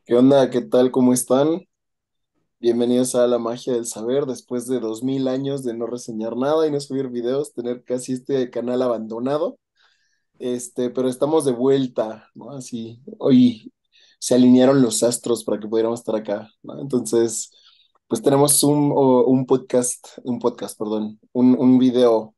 ¿Qué onda? ¿Qué tal? ¿Cómo están? Bienvenidos a La Magia del Saber. Después de 2000 años de no reseñar nada y no subir videos, tener casi este canal abandonado. Pero estamos de vuelta, ¿no? Así, hoy se alinearon los astros para que pudiéramos estar acá, ¿no? Entonces, pues tenemos un podcast, perdón, un video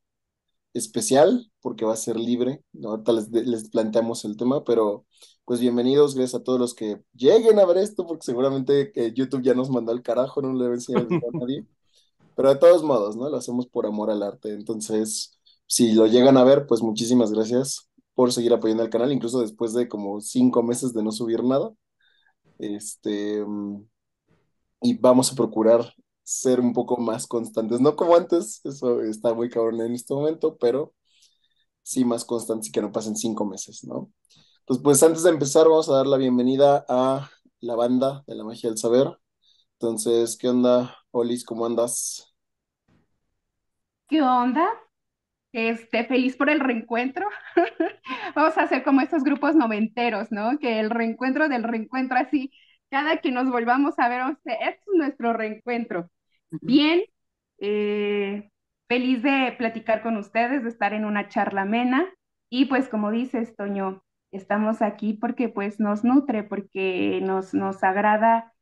especial porque va a ser libre, ¿no? Ahorita les planteamos el tema, pero pues bienvenidos, gracias a todos los que lleguen a ver esto, porque seguramente YouTube ya nos mandó al carajo, no le debe enseñar el video a nadie, pero de todos modos, ¿no? Lo hacemos por amor al arte, entonces, si lo llegan a ver, pues muchísimas gracias por seguir apoyando al canal, incluso después de como 5 meses de no subir nada, este, mm, y vamos a procurar ser un poco más constantes, no como antes, eso está muy cabrón en este momento, pero sí más constantes y que no pasen 5 meses, ¿no? Entonces, pues antes de empezar, vamos a dar la bienvenida a la banda de la magia del saber. Entonces, ¿qué onda, Olis? ¿Cómo andas? ¿Qué onda? Feliz por el reencuentro. Vamos a hacer como estos grupos noventeros, ¿no? Que el reencuentro del reencuentro, así, cada que nos volvamos a ver, este es nuestro reencuentro. Bien, eh, feliz de platicar con ustedes, de estar en una charla amena. Y pues como dices, Toño, estamos aquí porque pues nos nutre, porque nos agrada.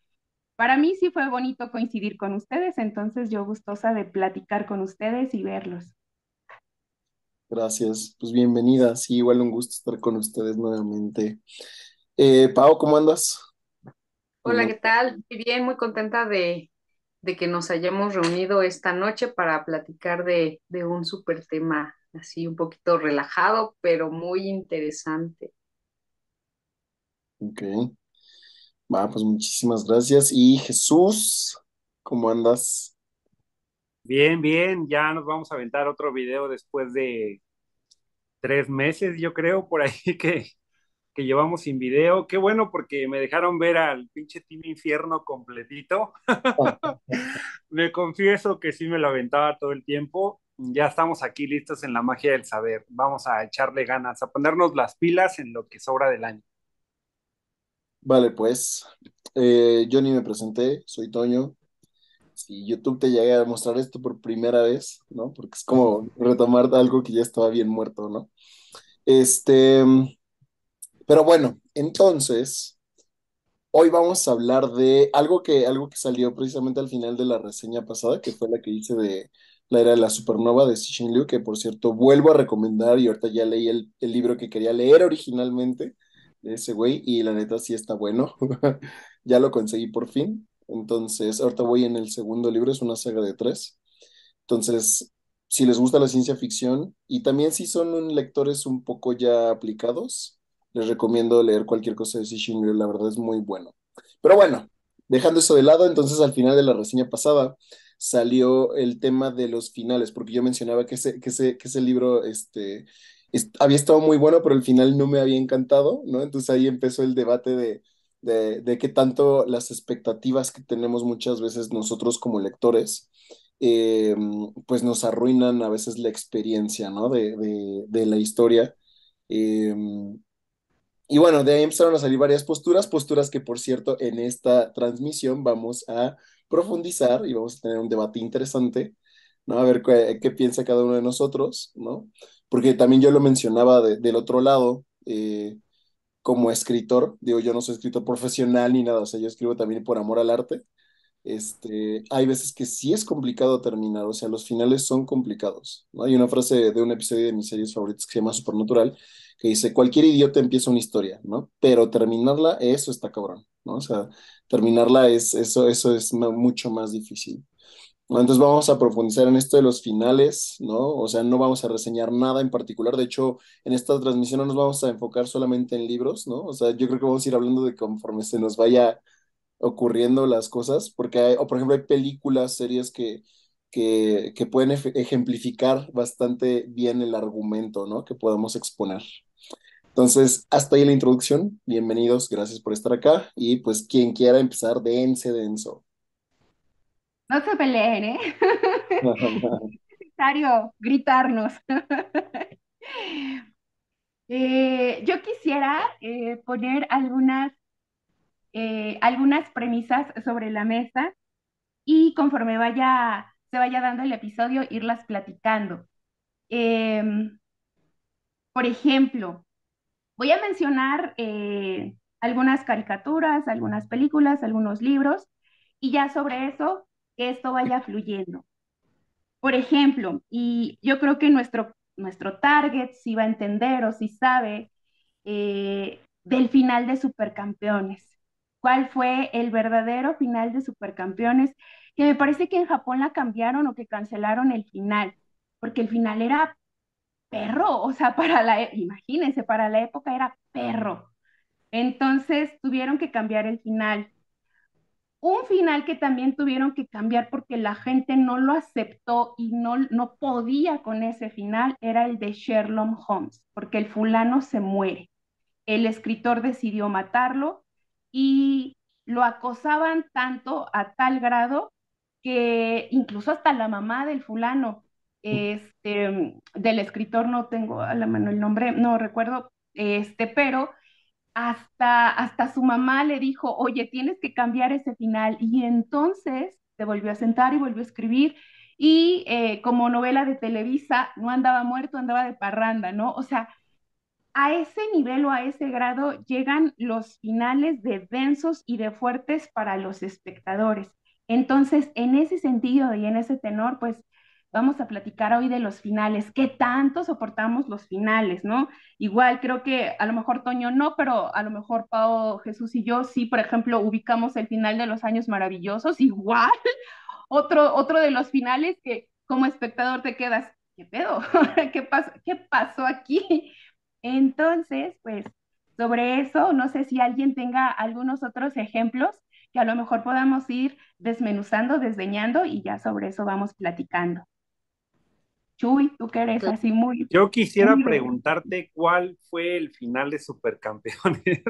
Para mí sí fue bonito coincidir con ustedes, entonces yo gustosa de platicar con ustedes y verlos. Gracias. Pues bienvenida. Sí, igual un gusto estar con ustedes nuevamente. Pau, ¿cómo andas? Hola, ¿Cómo- ¿qué tal? Muy bien, muy contenta de que nos hayamos reunido esta noche para platicar de un súper tema así un poquito relajado, pero muy interesante. Ok. Va, pues muchísimas gracias. Y Jesús, ¿cómo andas? Bien, bien, ya nos vamos a aventar otro video después de 3 meses, yo creo, por ahí que llevamos sin video. Qué bueno porque me dejaron ver al pinche Team Infierno completito. Me confieso que sí me lo aventaba todo el tiempo. Ya estamos aquí listos en la magia del saber. Vamos a echarle ganas, a ponernos las pilas en lo que sobra del año. Vale, pues yo ni me presenté, soy Toño. Si YouTube te llega a mostrar esto por primera vez, ¿no? Porque es como retomar algo que ya estaba bien muerto, ¿no? Este, pero bueno, entonces, hoy vamos a hablar de algo que salió precisamente al final de la reseña pasada, que fue la que hice de la era de la supernova de Cixin Liu, que por cierto vuelvo a recomendar y ahorita ya leí el libro que quería leer originalmente de ese güey y la neta sí está bueno. Ya lo conseguí por fin. Entonces, ahorita voy en el segundo libro, es una saga de tres. Entonces, si les gusta la ciencia ficción y también si son lectores un poco ya aplicados, les recomiendo leer cualquier cosa de Cixin Liu, la verdad es muy bueno. Pero bueno, dejando eso de lado, entonces al final de la reseña pasada salió el tema de los finales, porque yo mencionaba que ese libro había estado muy bueno, pero el final no me había encantado, ¿no? Entonces ahí empezó el debate de qué tanto las expectativas que tenemos muchas veces nosotros como lectores eh, pues nos arruinan a veces la experiencia, ¿no? De la historia. Eh, y bueno, de ahí empezaron a salir varias posturas que por cierto en esta transmisión vamos a profundizar y vamos a tener un debate interesante, ¿no? A ver qué piensa cada uno de nosotros, ¿no? Porque también yo lo mencionaba del otro lado, como escritor, digo, yo no soy escritor profesional ni nada, o sea, yo escribo también por amor al arte. Hay veces que sí es complicado terminar, o sea, los finales son complicados, ¿no? Hay una frase de un episodio de mis series favoritas que se llama Supernatural, que dice, cualquier idiota empieza una historia, ¿no? Pero terminarla, eso está cabrón, ¿no? O sea, terminarla eso es mucho más difícil. ¿No? Entonces vamos a profundizar en esto de los finales, ¿no? O sea, no vamos a reseñar nada en particular, de hecho, en esta transmisión no nos vamos a enfocar solamente en libros, ¿no? O sea, yo creo que vamos a ir hablando de conforme se nos vaya ocurriendo las cosas, porque o por ejemplo hay películas, series que pueden ejemplificar bastante bien el argumento, ¿no? Que podamos exponer. Entonces, hasta ahí la introducción. Bienvenidos, gracias por estar acá. Y pues quien quiera empezar, denso. No se peleen, ¿eh? Es necesario gritarnos. Yo quisiera poner algunas. algunas premisas sobre la mesa y conforme se vaya dando el episodio, irlas platicando. Em, por ejemplo, voy a mencionar algunas caricaturas, algunas películas, algunos libros, y ya sobre eso, que esto vaya fluyendo. Por ejemplo, y yo creo que nuestro target sí va a entender o sí sabe del final de Supercampeones. ¿Cuál fue el verdadero final de Supercampeones? Que me parece que en Japón la cambiaron o que cancelaron el final, porque el final era perro, o sea, imagínense, para la época era perro. Entonces tuvieron que cambiar el final. Un final que también tuvieron que cambiar porque la gente no lo aceptó y no podía con ese final era el de Sherlock Holmes, porque el fulano se muere. El escritor decidió matarlo y lo acosaban tanto a tal grado que incluso hasta la mamá del fulano, del escritor, no tengo a la mano el nombre, no recuerdo, pero hasta su mamá le dijo, oye, tienes que cambiar ese final. Y entonces se volvió a sentar y volvió a escribir. Y como novela de Televisa, no andaba muerto, andaba de parranda, ¿no? O sea, a ese nivel o a ese grado llegan los finales de densos y de fuertes para los espectadores. Entonces, en ese sentido y en ese tenor, pues vamos a platicar hoy de los finales. ¿Qué tanto soportamos los finales, no? Igual creo que a lo mejor Toño no, pero a lo mejor Pau, Jesús y yo sí, por ejemplo, ubicamos el final de Los Años Maravillosos. Igual, otro de los finales que como espectador te quedas, ¿qué pedo? ¿Qué pasó aquí? Entonces, pues sobre eso, no sé si alguien tenga algunos otros ejemplos que a lo mejor podamos ir desmenuzando, desdeñando y ya sobre eso vamos platicando. Chuy, tú que eres así muy, Yo quisiera muy de... preguntarte cuál fue el final de Supercampeones.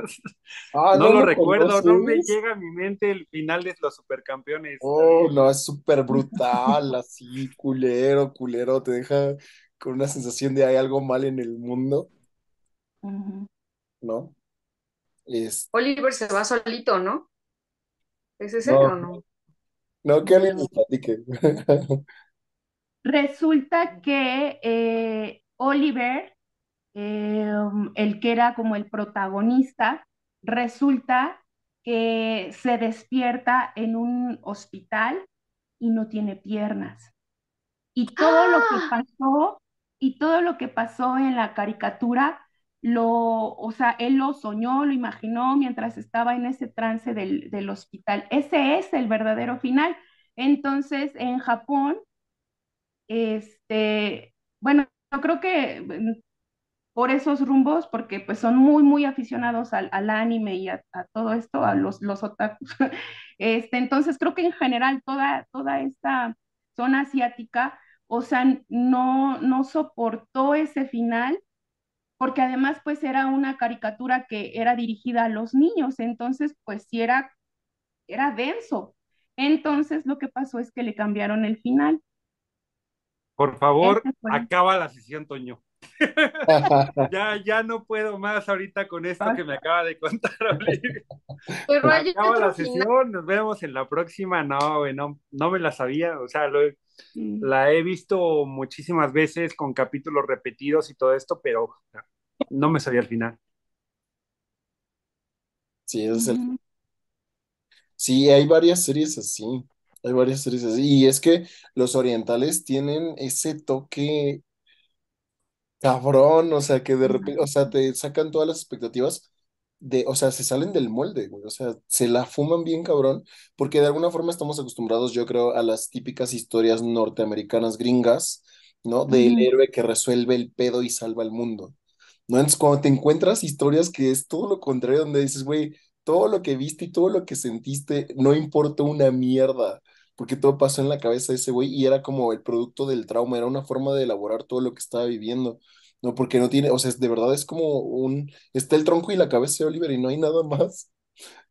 Ah, No ¿no lo lo recuerdo, no me conoces? llega a mi mente el final de los Supercampeones. Oh, no, es súper brutal, así, culero, culero, te deja con una sensación de hay algo mal en el mundo, Ujú. ¿no? Es, Oliver se va solito, ¿no? ¿Es ese o no, no? no, que alguien nos No. platique. Resulta que Oliver, el que era como el protagonista, resulta que se despierta en un hospital y no tiene piernas. Y todo lo que ¡Ah! pasó, y todo lo que pasó en la caricatura, o sea, él lo soñó, lo imaginó mientras estaba en ese trance del hospital. Ese es el verdadero final. Entonces, en Japón, bueno, yo creo que por esos rumbos, porque pues son muy, muy aficionados al anime y a todo esto, a los otakus. Entonces creo que en general toda esta zona asiática, o sea, no soportó ese final, porque además pues era una caricatura que era dirigida a los niños, entonces pues sí era denso. Entonces lo que pasó es que le cambiaron el final. Por favor, Ese fue. acaba la sesión, Toño. Ya no puedo más ahorita con esto que me acaba de contar, Olivia. Pero hay Acaba la otro final. sesión, nos vemos en la próxima. No, güey, no me la sabía. O sea, Sí. la he visto muchísimas veces con capítulos repetidos y todo esto, pero no me sabía el final. Sí, ese es el... Ujú. Sí, hay varias series así, hay varias series así, y es que los orientales tienen ese toque cabrón, o sea, que de repente, o sea, te sacan todas las expectativas o sea, se salen del molde, güey, o sea, se la fuman bien cabrón, porque de alguna forma estamos acostumbrados, yo creo, a las típicas historias norteamericanas gringas, ¿no? Del Ujú. héroe que resuelve el pedo y salva al mundo, ¿no? Entonces, cuando te encuentras historias que es todo lo contrario, donde dices, güey, todo lo que viste y todo lo que sentiste no importa una mierda, porque todo pasó en la cabeza de ese güey y era como el producto del trauma, era una forma de elaborar todo lo que estaba viviendo. No, porque no tiene, o sea, de verdad es como está el tronco y la cabeza de Oliver y no hay nada más,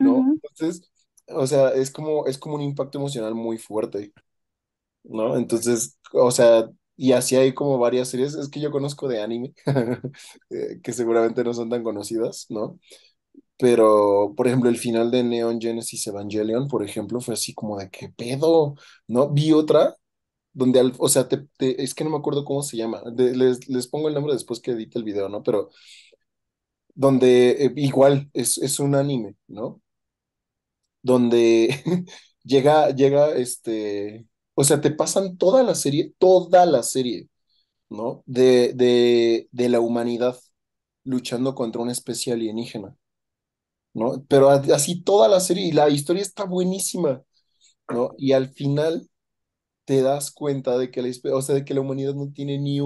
¿no? Ujú. Entonces, o sea, es como un impacto emocional muy fuerte, ¿no? Entonces, o sea, y así hay como varias series, es que yo conozco de anime, que seguramente no son tan conocidas, ¿no? pero, por ejemplo, el final de Neon Genesis Evangelion, por ejemplo, fue así como de qué pedo, ¿no? Vi otra donde, o sea, es que no me acuerdo cómo se llama, les pongo el nombre después que edite el video, ¿no? Pero donde igual es un anime, ¿no? Donde o sea, te pasan toda la serie, ¿no? De la humanidad luchando contra una especie alienígena, ¿no? Pero así toda la serie y la historia está buenísima, ¿no? Y al final te das cuenta de que o sea, de que la humanidad no tiene ni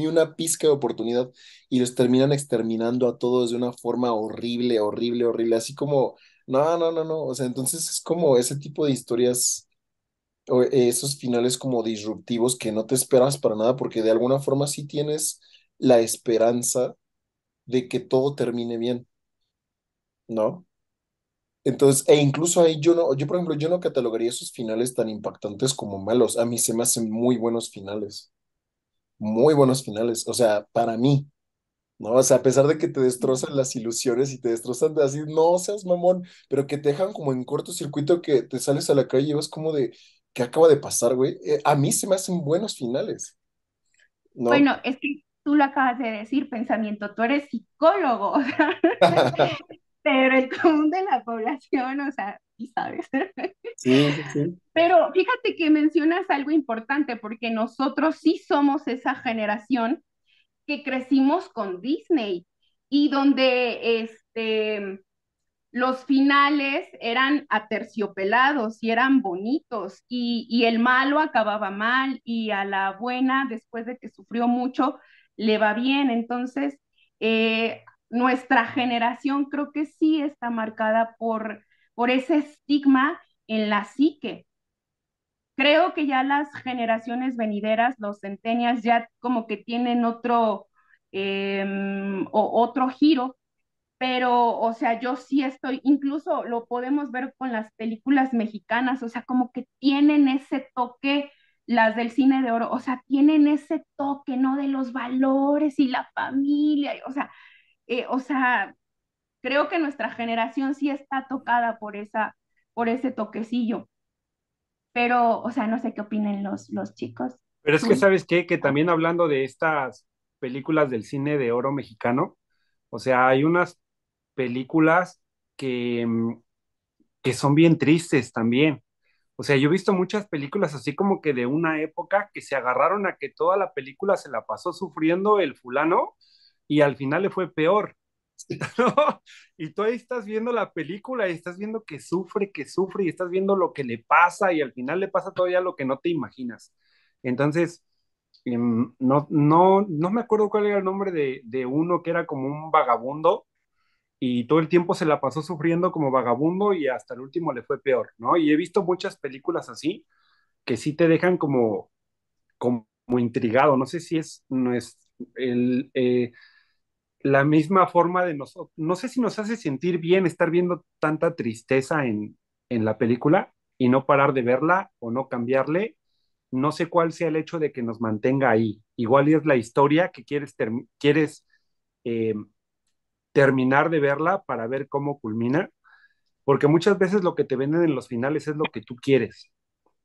una pizca de oportunidad y los terminan exterminando a todos de una forma horrible, horrible, horrible, así como, no, no, no, no, o sea, entonces es como ese tipo de historias, o esos finales como disruptivos que no te esperas para nada porque de alguna forma sí tienes la esperanza de que todo termine bien, ¿no? Entonces, e incluso ahí yo por ejemplo, yo no catalogaría esos finales tan impactantes como malos. A mí se me hacen muy buenos finales, o sea, para mí, ¿no? O sea, a pesar de que te destrozan las ilusiones y te destrozan de así, no seas mamón, pero que te dejan como en cortocircuito que te sales a la calle y vas como de, ¿qué acaba de pasar, güey? A mí se me hacen buenos finales, ¿no? Bueno, es que tú lo acabas de decir, pensamiento, tú eres psicólogo, o sea, pero el común de la población, o sea, sí sabes. Sí, sí, sí. Pero fíjate que mencionas algo importante, porque nosotros sí somos esa generación que crecimos con Disney y donde los finales eran aterciopelados y eran bonitos y el malo acababa mal y a la buena, después de que sufrió mucho, le va bien. Entonces, nuestra generación creo que sí está marcada por ese estigma en la psique. Creo que ya las generaciones venideras, los centenias, ya como que tienen otro giro, pero, o sea, yo sí estoy, incluso lo podemos ver con las películas mexicanas, o sea, como que tienen ese toque, las del cine de oro, o sea, tienen ese toque, ¿no? De los valores y la familia, o sea, creo que nuestra generación sí está tocada por ese toquecillo, pero, o sea, no sé qué opinen los chicos. Pero es que, Zul. ¿sabes qué? Que también hablando de estas películas del cine de oro mexicano, o sea, hay unas películas que, que son bien tristes también. O sea, yo he visto muchas películas así como que de una época que se agarraron a que toda la película se la pasó sufriendo el fulano y al final le fue peor, ¿no? Y tú ahí estás viendo la película y estás viendo que sufre y estás viendo lo que le pasa y al final le pasa todavía lo que no te imaginas. Entonces, no me acuerdo cuál era el nombre de uno que era como un vagabundo y todo el tiempo se la pasó sufriendo como vagabundo y hasta el último le fue peor, ¿no? Y he visto muchas películas así que sí te dejan como intrigado. No sé si no es el, la misma forma de nosotros, no sé si nos hace sentir bien estar viendo tanta tristeza en la película y no parar de verla o no cambiarle. No sé cuál sea el hecho de que nos mantenga ahí. Igual es la historia que quieres eh, terminar de verla para ver cómo culmina, porque muchas veces lo que te venden en los finales es lo que tú quieres,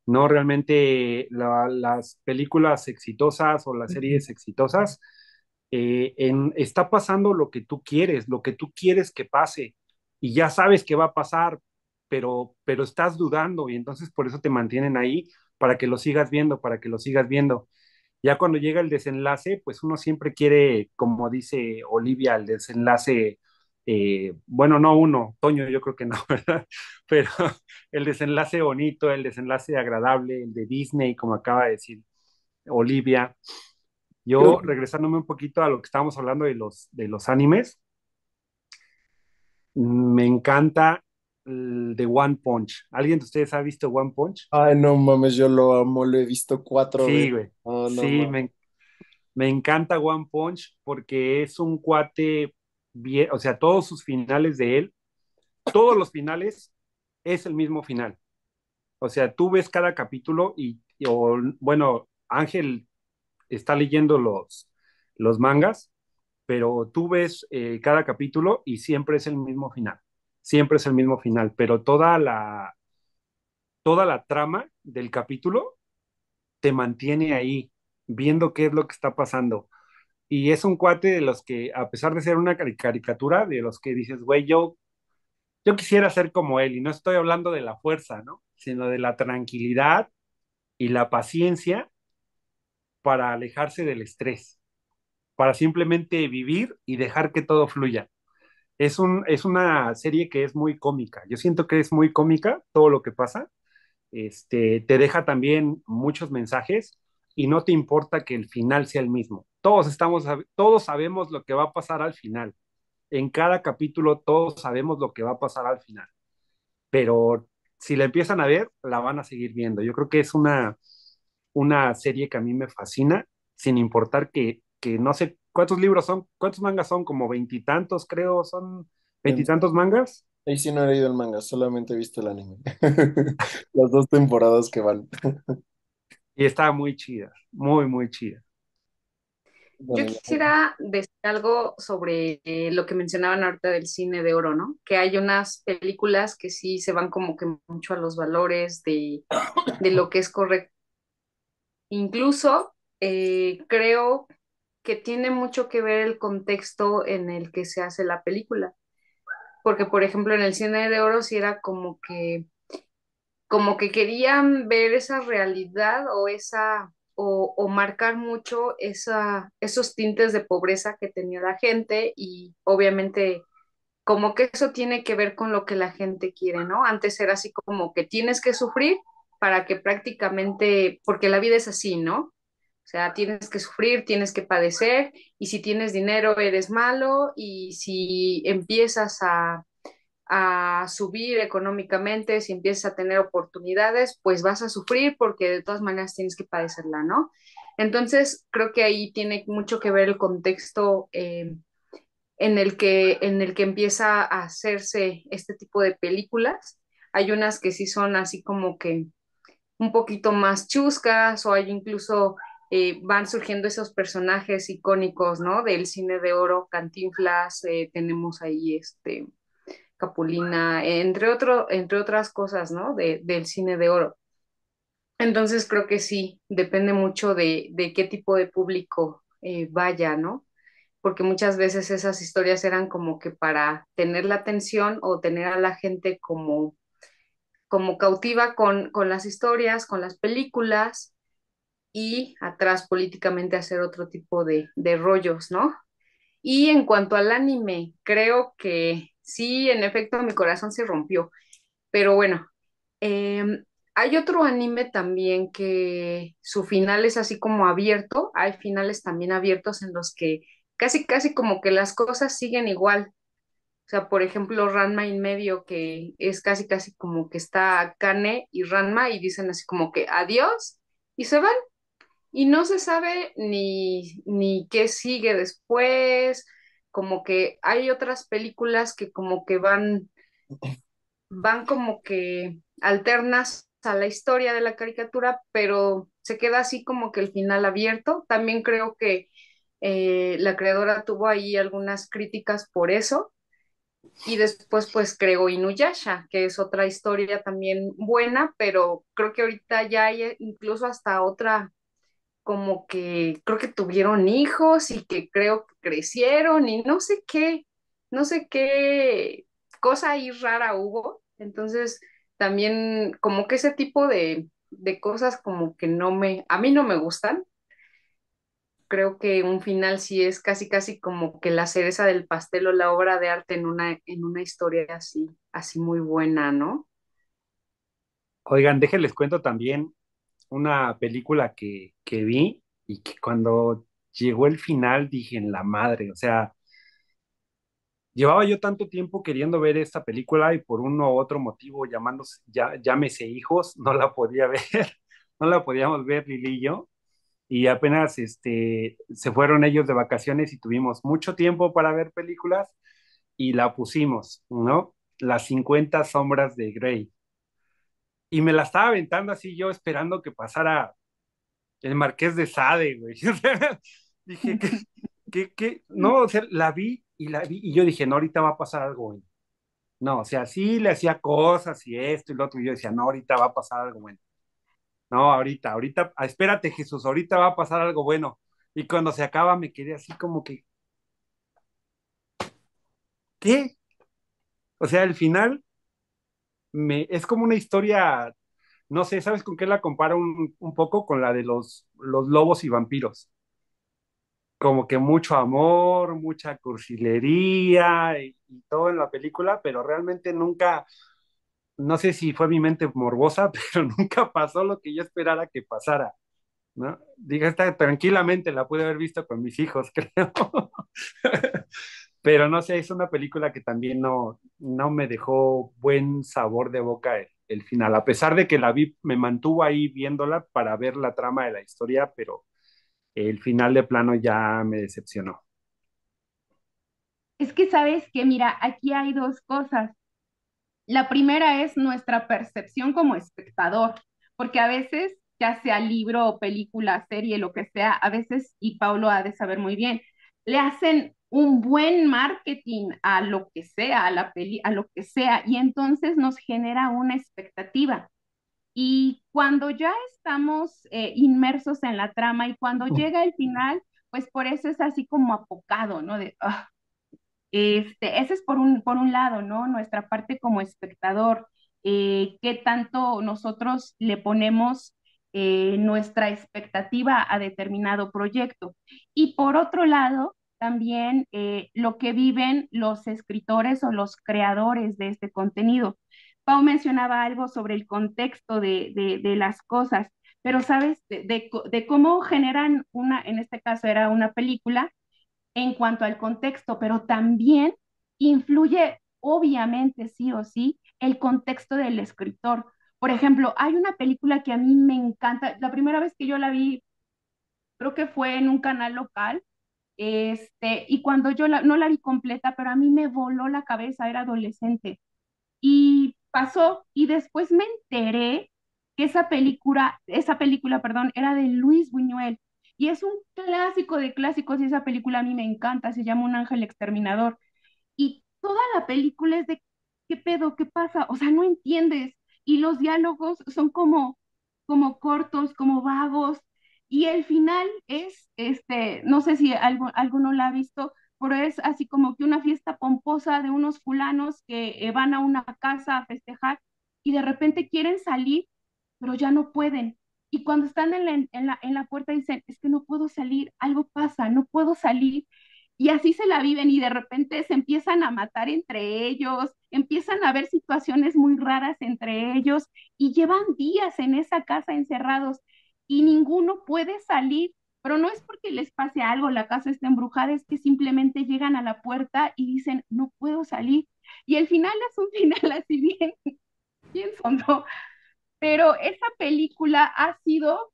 no realmente las películas exitosas o las series exitosas. Está pasando lo que tú quieres que pase, y ya sabes que va a pasar, pero estás dudando y entonces por eso te mantienen ahí para que lo sigas viendo, para que lo sigas viendo. Ya cuando llega el desenlace, pues uno siempre quiere, como dice Olivia, el desenlace, bueno, no uno, Toño, yo creo que no, ¿verdad? Pero el desenlace bonito, el desenlace agradable, el de Disney, como acaba de decir Olivia. Creo Yo, que, regresándome un poquito a lo que estábamos hablando de los animes, me encanta el de One Punch. ¿Alguien de ustedes ha visto One Punch? ay, no mames, yo lo amo, lo he visto 4 veces. Sí, güey. Oh, no Sí, mames. me encanta One Punch porque es un cuate bien, o sea, todos sus finales de él, todos los finales es el mismo final. O sea, tú ves cada capítulo bueno, Ángel está leyendo los mangas pero tú ves cada capítulo y siempre es el mismo final, siempre es el mismo final, pero toda la trama del capítulo te mantiene ahí, viendo qué es lo que está pasando. Y es un cuate de los que, a pesar de ser una caricatura, de los que dices, güey, yo quisiera ser como él, y no estoy hablando de la fuerza, ¿no? Sino de la tranquilidad y la paciencia para alejarse del estrés, para simplemente vivir y dejar que todo fluya. Es una serie que es muy cómica. Yo siento que es muy cómica todo lo que pasa. Te deja también muchos mensajes y no te importa que el final sea el mismo. Todos sabemos lo que va a pasar al final. En cada capítulo todos sabemos lo que va a pasar al final, pero si la empiezan a ver, la van a seguir viendo. Yo creo que es una serie que a mí me fascina, sin importar que no sé cuántos libros son, cuántos mangas son, como veintitantos, creo, son En- veintitantos mangas, Ahí sí no he leído el manga, solamente he visto el anime. Las 2 temporadas que van. y está muy chida, muy, muy chida. Yo Bueno, quisiera decir algo sobre lo que mencionaban ahorita del cine de oro, ¿no? Que hay unas películas que sí se van como que mucho a los valores de lo que es correcto. Incluso creo que tiene mucho que ver el contexto en el que se hace la película. Porque, por ejemplo, en el cine de oro sí era como que querían ver esa realidad o o marcar mucho esos tintes de pobreza que tenía la gente y obviamente como que eso tiene que ver con lo que la gente quiere, ¿no? Antes era así como que tienes que sufrir para que prácticamente, porque la vida es así, ¿no? O sea, tienes que sufrir, tienes que padecer, y si tienes dinero eres malo, y si empiezas a subir económicamente, si empiezas a tener oportunidades, pues vas a sufrir porque de todas maneras tienes que padecerla, ¿no? Entonces, creo que ahí tiene mucho que ver el contexto en el que empieza a hacerse este tipo de películas. Hay unas que sí son así como que un poquito más chuscas o hay incluso van surgiendo esos personajes icónicos, ¿no? Del cine de oro, Cantinflas, tenemos ahí Capulina, entre otras cosas, ¿no? Del cine de oro. Entonces creo que sí, depende mucho de qué tipo de público vaya, ¿no? Porque muchas veces esas historias eran como que para tener la atención o tener a la gente como cautiva con las historias, con las películas y atrás políticamente hacer otro tipo de rollos, ¿no? Y en cuanto al anime, creo que sí, en efecto, mi corazón se rompió. Pero bueno, hay otro anime también que su final es así como abierto. Hay finales también abiertos en los que casi, casi como que las cosas siguen igual. O sea, por ejemplo, Ranma en medio, que es casi, casi como que está Kane y Ranma y dicen así como que adiós y se van. Y no se sabe ni qué sigue después, como que hay otras películas que como que van como que alternas a la historia de la caricatura, pero se queda así como que el final abierto. También creo que la creadora tuvo ahí algunas críticas por eso. Y después pues creó Inuyasha, que es otra historia también buena, pero creo que ahorita ya hay incluso hasta otra como que creo que tuvieron hijos y que creo que crecieron y no sé qué cosa ahí rara hubo. Entonces, también como que ese tipo de cosas como que a mí no me gustan. Creo que un final sí es casi, casi como que la cereza del pastel o la obra de arte en una historia así, así muy buena, ¿no? Oigan, déjenles cuento también una película que vi y que cuando llegó el final dije en la madre, o sea, llevaba yo tanto tiempo queriendo ver esta película y por uno u otro motivo, llámese hijos, no la podía ver, no la podíamos ver Lili y yo, y apenas se fueron ellos de vacaciones y tuvimos mucho tiempo para ver películas y la pusimos, ¿no? Las 50 sombras de Grey. Y me la estaba aventando así yo esperando que pasara el Marqués de Sade, güey. O sea, dije, No, o sea, la vi y yo dije, no, ahorita va a pasar algo bueno. No, o sea, sí le hacía cosas y esto y lo otro, y yo decía, no, ahorita va a pasar algo bueno. No, ahorita, espérate, Jesús, ahorita va a pasar algo bueno. Y cuando se acaba me quedé así como que, ¿qué? O sea, al final es como una historia, no sé, ¿sabes con qué la comparo un poco? Con la de los lobos y vampiros. Como que mucho amor, mucha cursilería y todo en la película, pero realmente nunca, no sé si fue mi mente morbosa, pero nunca pasó lo que yo esperara que pasara, ¿no? Diga, esta tranquilamente la pude haber visto con mis hijos, creo. Pero no sé, es una película que también no me dejó buen sabor de boca el final, a pesar de que la vi, me mantuvo ahí viéndola para ver la trama de la historia, pero el final de plano ya me decepcionó. Es que sabes que, mira, aquí hay dos cosas. La primera es nuestra percepción como espectador, porque a veces, ya sea libro, película, serie, lo que sea, a veces, y Paulo ha de saber muy bien, le hacen un buen marketing a lo que sea, a la peli, a lo que sea, y entonces nos genera una expectativa. Y cuando ya estamos inmersos en la trama y cuando llega el final, pues por eso es así como apocado, ¿no? De, ese es por un lado, ¿no? Nuestra parte como espectador, qué tanto nosotros le ponemos nuestra expectativa a determinado proyecto. Y por otro lado, también lo que viven los escritores o los creadores de este contenido. Pau mencionaba algo sobre el contexto de las cosas, pero sabes, de cómo generan una, en este caso era una película, en cuanto al contexto, pero también influye, obviamente, sí o sí, el contexto del escritor. Por ejemplo, hay una película que a mí me encanta. La primera vez que yo la vi, creo que fue en un canal local, y cuando no la vi completa, pero a mí me voló la cabeza, era adolescente. Y pasó, y después me enteré que esa película, perdón, era de Luis Buñuel. Y es un clásico de clásicos, y esa película a mí me encanta, se llama Un ángel exterminador. Y toda la película es de, ¿qué pedo? ¿Qué pasa? O sea, no entiendes. Y los diálogos son como cortos, como vagos. Y el final es, no sé si alguno la ha visto, pero es así como que una fiesta pomposa de unos fulanos que van a una casa a festejar y de repente quieren salir, pero ya no pueden. Y cuando están en la puerta dicen, es que no puedo salir, algo pasa, no puedo salir. Y así se la viven y de repente se empiezan a matar entre ellos, empiezan a haber situaciones muy raras entre ellos y llevan días en esa casa encerrados y ninguno puede salir, pero no es porque les pase algo, la casa está embrujada, es que simplemente llegan a la puerta y dicen, no puedo salir. Y el final es un final así bien, bien fondo, pero esa película ha sido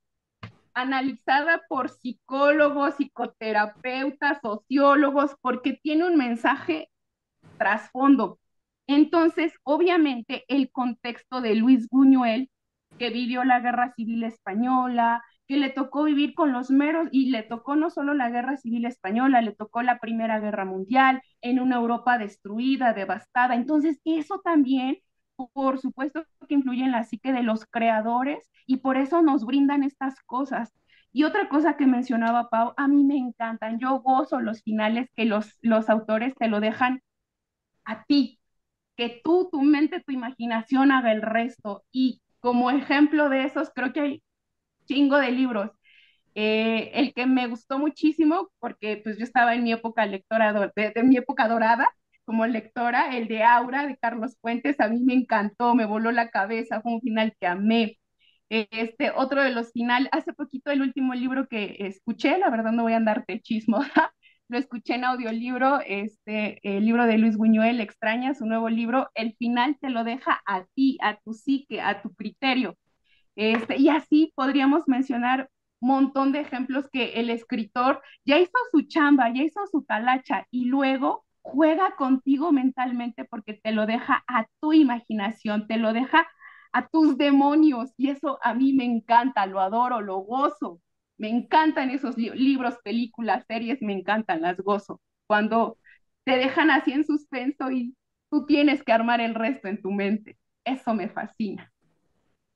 analizada por psicólogos, psicoterapeutas, sociólogos, porque tiene un mensaje trasfondo. Entonces, obviamente, el contexto de Luis Buñuel, que vivió la Guerra Civil Española, que le tocó vivir con los meros, y le tocó no solo la Guerra Civil Española, le tocó la Primera Guerra Mundial, en una Europa destruida, devastada. Entonces, eso también, por supuesto, que influye en la psique de los creadores y por eso nos brindan estas cosas. Y otra cosa que mencionaba Pau, a mí me encantan. Yo gozo los finales que los autores te lo dejan a ti, que tú, tu mente, tu imaginación haga el resto. Y como ejemplo de esos, creo que hay chingo de libros. El que me gustó muchísimo, porque pues yo estaba en mi época lectora, de mi época dorada, como lectora, el de Aura de Carlos Fuentes, a mí me encantó, me voló la cabeza, fue un final que amé. Otro de los finales, hace poquito el último libro que escuché, la verdad no voy a andarte chismosa, lo escuché en audiolibro, el libro de Luis Buñuel, Extraña, su nuevo libro, el final te lo deja a ti, a tu psique, a tu criterio. Y así podríamos mencionar un montón de ejemplos que el escritor ya hizo su chamba, ya hizo su talacha y luego juega contigo mentalmente porque te lo deja a tu imaginación, te lo deja a tus demonios y eso a mí me encanta, lo adoro, lo gozo. Me encantan esos libros, películas, series, me encantan, las gozo. Cuando te dejan así en suspenso y tú tienes que armar el resto en tu mente. Eso me fascina.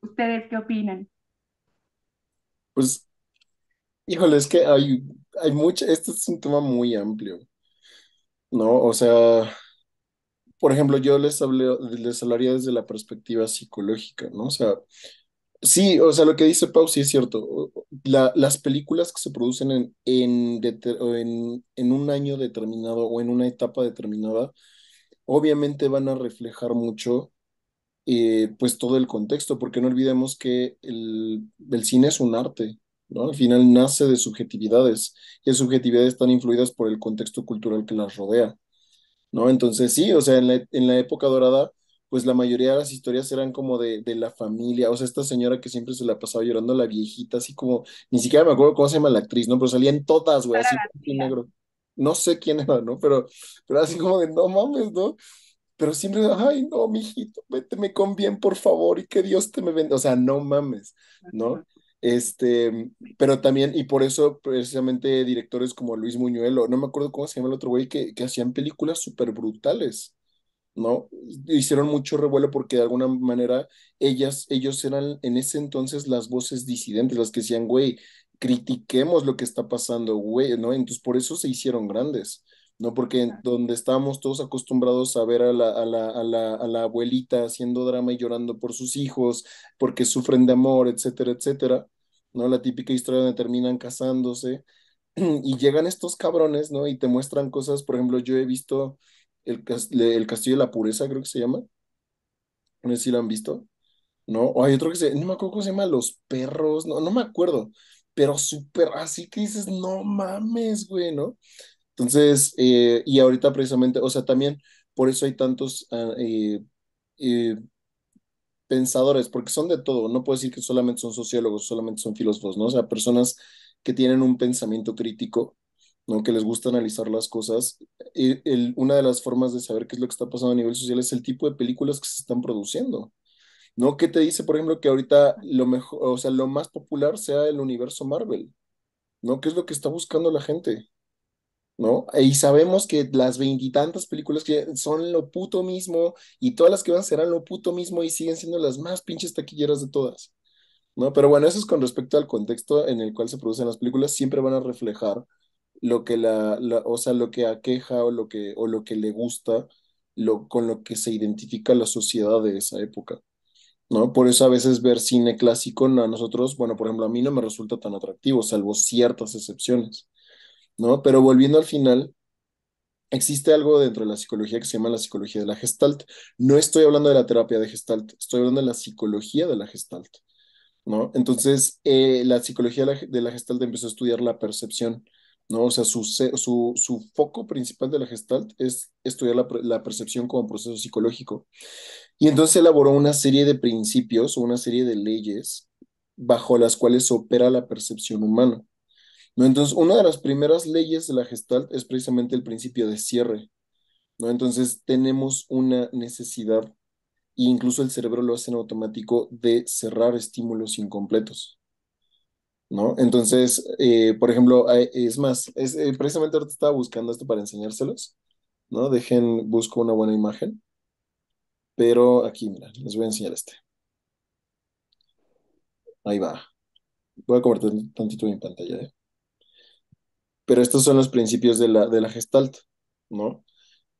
¿Ustedes qué opinan? Pues, híjole, es que hay mucho, este es un tema muy amplio, ¿no? O sea, por ejemplo, yo les hablaría desde la perspectiva psicológica, ¿no? O sea, sí, o sea, lo que dice Pau sí es cierto. Las películas que se producen en un año determinado o en una etapa determinada, obviamente van a reflejar mucho, pues todo el contexto, porque no olvidemos que el cine es un arte, ¿no? Al final nace de subjetividades y esas subjetividades están influidas por el contexto cultural que las rodea. ¿No? Entonces sí, o sea, en la época dorada, pues la mayoría de las historias eran como de la familia, o sea, esta señora que siempre se la pasaba llorando, la viejita, así como, ni siquiera me acuerdo cómo se llama la actriz, ¿no? Pero salían todas, güey, Sara así blanco y García. negro. No sé quién era, ¿no? Pero así como de, no mames, ¿no? Pero siempre, ay, no, mijito, méteme con bien, por favor, y que Dios te me bendiga. O sea, no mames, ¿no? Pero también, y por eso precisamente directores como Luis Buñuel, o no me acuerdo cómo se llama el otro güey, que hacían películas súper brutales, ¿no? Hicieron mucho revuelo porque de alguna manera ellos eran en ese entonces las voces disidentes, las que decían, güey, critiquemos lo que está pasando, güey, ¿no? Entonces por eso se hicieron grandes, ¿no? Porque donde estábamos todos acostumbrados a ver a la abuelita haciendo drama y llorando por sus hijos, porque sufren de amor, etcétera, etcétera, ¿no? La típica historia donde terminan casándose y llegan estos cabrones, ¿no? Y te muestran cosas, por ejemplo, yo he visto el Castillo de la Pureza, creo que se llama, no sé si lo han visto, ¿no? O hay otro no me acuerdo cómo se llama, Los Perros, no, no me acuerdo, pero súper, así que dices, no mames, güey, ¿no? Entonces, y ahorita precisamente, o sea, también por eso hay tantos eh, pensadores, porque son de todo, no puedo decir que solamente son sociólogos, solamente son filósofos, ¿no? O sea, personas que tienen un pensamiento crítico, ¿no? Que les gusta analizar las cosas. Una de las formas de saber qué es lo que está pasando a nivel social es el tipo de películas que se están produciendo, ¿no? ¿Qué te dice, por ejemplo, que ahorita lo mejor, o sea, lo más popular sea el universo Marvel, ¿no? ¿Qué es lo que está buscando la gente? ¿No? Y sabemos que las veintitantas películas que son lo puto mismo y todas las que van serán lo puto mismo y siguen siendo las más pinches taquilleras de todas, ¿no? Pero bueno, eso es con respecto al contexto en el cual se producen las películas, siempre van a reflejar lo que o sea, lo que aqueja o lo que le gusta, con lo que se identifica la sociedad de esa época, ¿no? Por eso a veces ver cine clásico a nosotros, bueno, por ejemplo, a mí no me resulta tan atractivo, salvo ciertas excepciones, ¿no? Pero volviendo al final, existe algo dentro de la psicología que se llama la psicología de la Gestalt. No estoy hablando de la terapia de Gestalt, estoy hablando de la psicología de la Gestalt, ¿no? Entonces, la psicología de la Gestalt empezó a estudiar la percepción, ¿no? O sea, su foco principal de la Gestalt es estudiar la percepción como proceso psicológico. Y entonces elaboró una serie de principios o una serie de leyes bajo las cuales opera la percepción humana, ¿no? Entonces, una de las primeras leyes de la Gestalt es precisamente el principio de cierre, ¿no? Entonces tenemos una necesidad, e incluso el cerebro lo hace en automático, de cerrar estímulos incompletos, ¿no? Entonces, por ejemplo, es más, precisamente ahorita estaba buscando esto para enseñárselos, ¿no? Busco una buena imagen, pero aquí, mira, les voy a enseñar este. Ahí va. Voy a compartir tantito mi pantalla, ¿eh? Pero estos son los principios de la Gestalt, ¿no?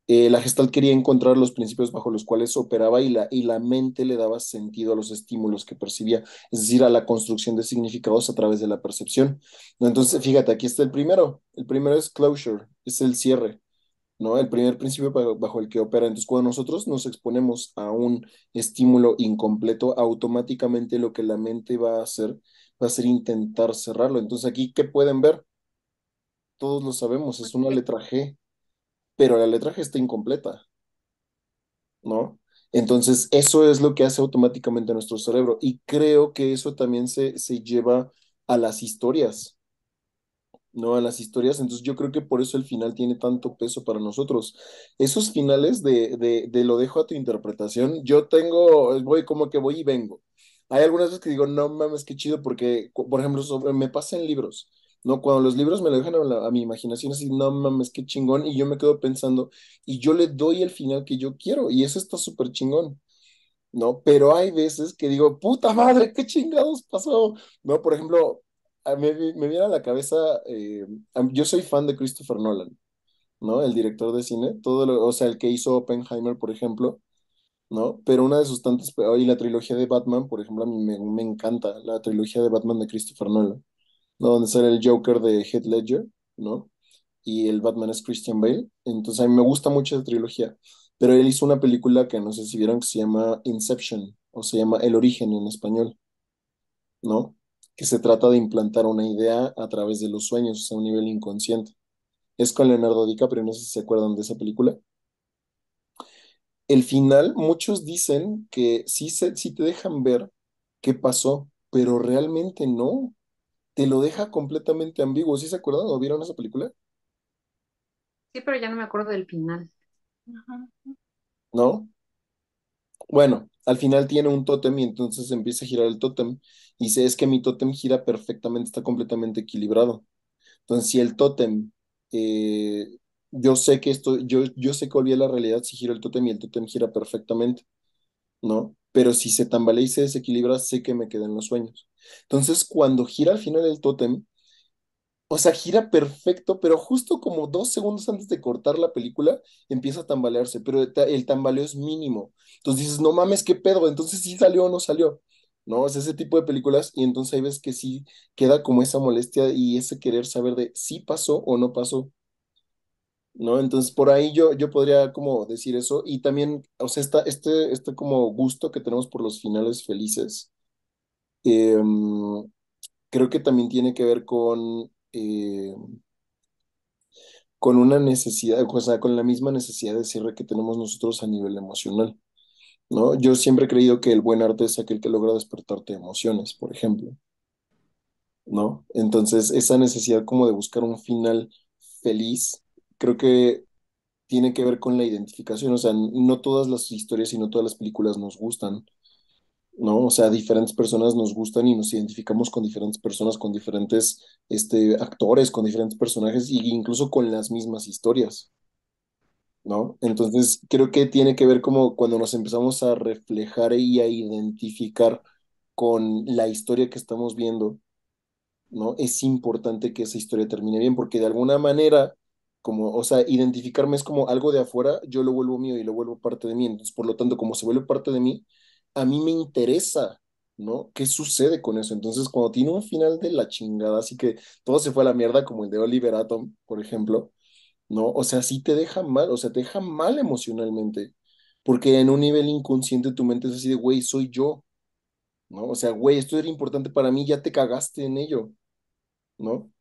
La Gestalt quería encontrar los principios bajo los cuales operaba y la mente le daba sentido a los estímulos que percibía, es decir, a la construcción de significados a través de la percepción, ¿no? Entonces, fíjate, aquí está el primero. El primero es closure, es el cierre, ¿no? El primer principio bajo el que opera. Entonces, cuando nosotros nos exponemos a un estímulo incompleto, automáticamente lo que la mente va a ser intentar cerrarlo. Entonces, aquí, ¿qué pueden ver? Todos lo sabemos, es una letra G, pero la letra G está incompleta, ¿no? Entonces, eso es lo que hace automáticamente nuestro cerebro. Y creo que eso también se lleva a las historias, ¿no? A las historias. Entonces, yo creo que por eso el final tiene tanto peso para nosotros. Esos finales de lo dejo a tu interpretación. Yo voy como que voy y vengo. hay algunas veces que digo, no mames, qué chido, porque, por ejemplo, me pasa en libros, ¿no? Cuando los libros me lo dejan a mi imaginación, así, no mames, qué chingón, y yo me quedo pensando, y yo le doy el final que yo quiero, y eso está súper chingón, ¿no? Pero hay veces que digo, puta madre, qué chingados pasó, ¿no? Por ejemplo, me viene a la cabeza, yo soy fan de Christopher Nolan, ¿no? El director de cine, o sea, el que hizo Oppenheimer, por ejemplo, ¿no? Pero una de sus tantas, y la trilogía de Batman, por ejemplo, a mí me encanta la trilogía de Batman de Christopher Nolan, ¿no? Donde sale el Joker de Heath Ledger, ¿no? Y el Batman es Christian Bale. Entonces a mí me gusta mucho esa trilogía. Pero él hizo una película que no sé si vieron que se llama Inception, o se llama El Origen en español, ¿no? Que se trata de implantar una idea a través de los sueños, a un nivel inconsciente. Es con Leonardo DiCaprio, no sé si se acuerdan de esa película. El final, muchos dicen que sí te dejan ver qué pasó, pero realmente no. Te lo deja completamente ambiguo. ¿Sí se acuerdan o vieron esa película? Sí, pero ya no me acuerdo del final. Ajá. ¿No? Bueno, al final tiene un tótem y entonces empieza a girar el tótem y dice, es que mi tótem gira perfectamente, está completamente equilibrado. Entonces, si el tótem, eh, yo sé que olvidé la realidad si giro el tótem y el tótem gira perfectamente, ¿no? Pero si se tambalea y se desequilibra, sé que me quedé en los sueños. Entonces, cuando gira al final el tótem, o sea, gira perfecto, pero justo como 2 segundos antes de cortar la película, empieza a tambalearse, pero el tambaleo es mínimo. Entonces dices, no mames, qué pedo, entonces sí salió o no salió, ¿no? Es ese tipo de películas y entonces hay veces que sí queda como esa molestia y ese querer saber de si pasó o no pasó, ¿no? Entonces por ahí yo podría como decir eso y también, o sea, este como gusto que tenemos por los finales felices, creo que también tiene que ver con una necesidad, o sea, con la misma necesidad de cierre que tenemos nosotros a nivel emocional, ¿no? Yo siempre he creído que el buen arte es aquel que logra despertarte emociones, por ejemplo, ¿no? Entonces, esa necesidad como de buscar un final feliz, creo que tiene que ver con la identificación, o sea, no todas las historias y no todas las películas nos gustan, ¿no? O sea, diferentes personas nos gustan y nos identificamos con diferentes personas, con diferentes actores, con diferentes personajes e incluso con las mismas historias. ¿No? Entonces, creo que tiene que ver como cuando nos empezamos a reflejar y a identificar con la historia que estamos viendo, ¿no? Es importante que esa historia termine bien, porque de alguna manera, como, o sea, identificarme es como algo de afuera, yo lo vuelvo mío y lo vuelvo parte de mí. Entonces, por lo tanto, como se vuelve parte de mí, a mí me interesa, ¿no? ¿Qué sucede con eso? Entonces, cuando tiene un final de la chingada, así que todo se fue a la mierda, como el de Oliver Atom, por ejemplo, ¿no? O sea, sí te deja mal, o sea, te deja mal emocionalmente, porque en un nivel inconsciente tu mente es así de, güey, soy yo, ¿no? O sea, güey, esto era importante para mí, ya te cagaste en ello, ¿no?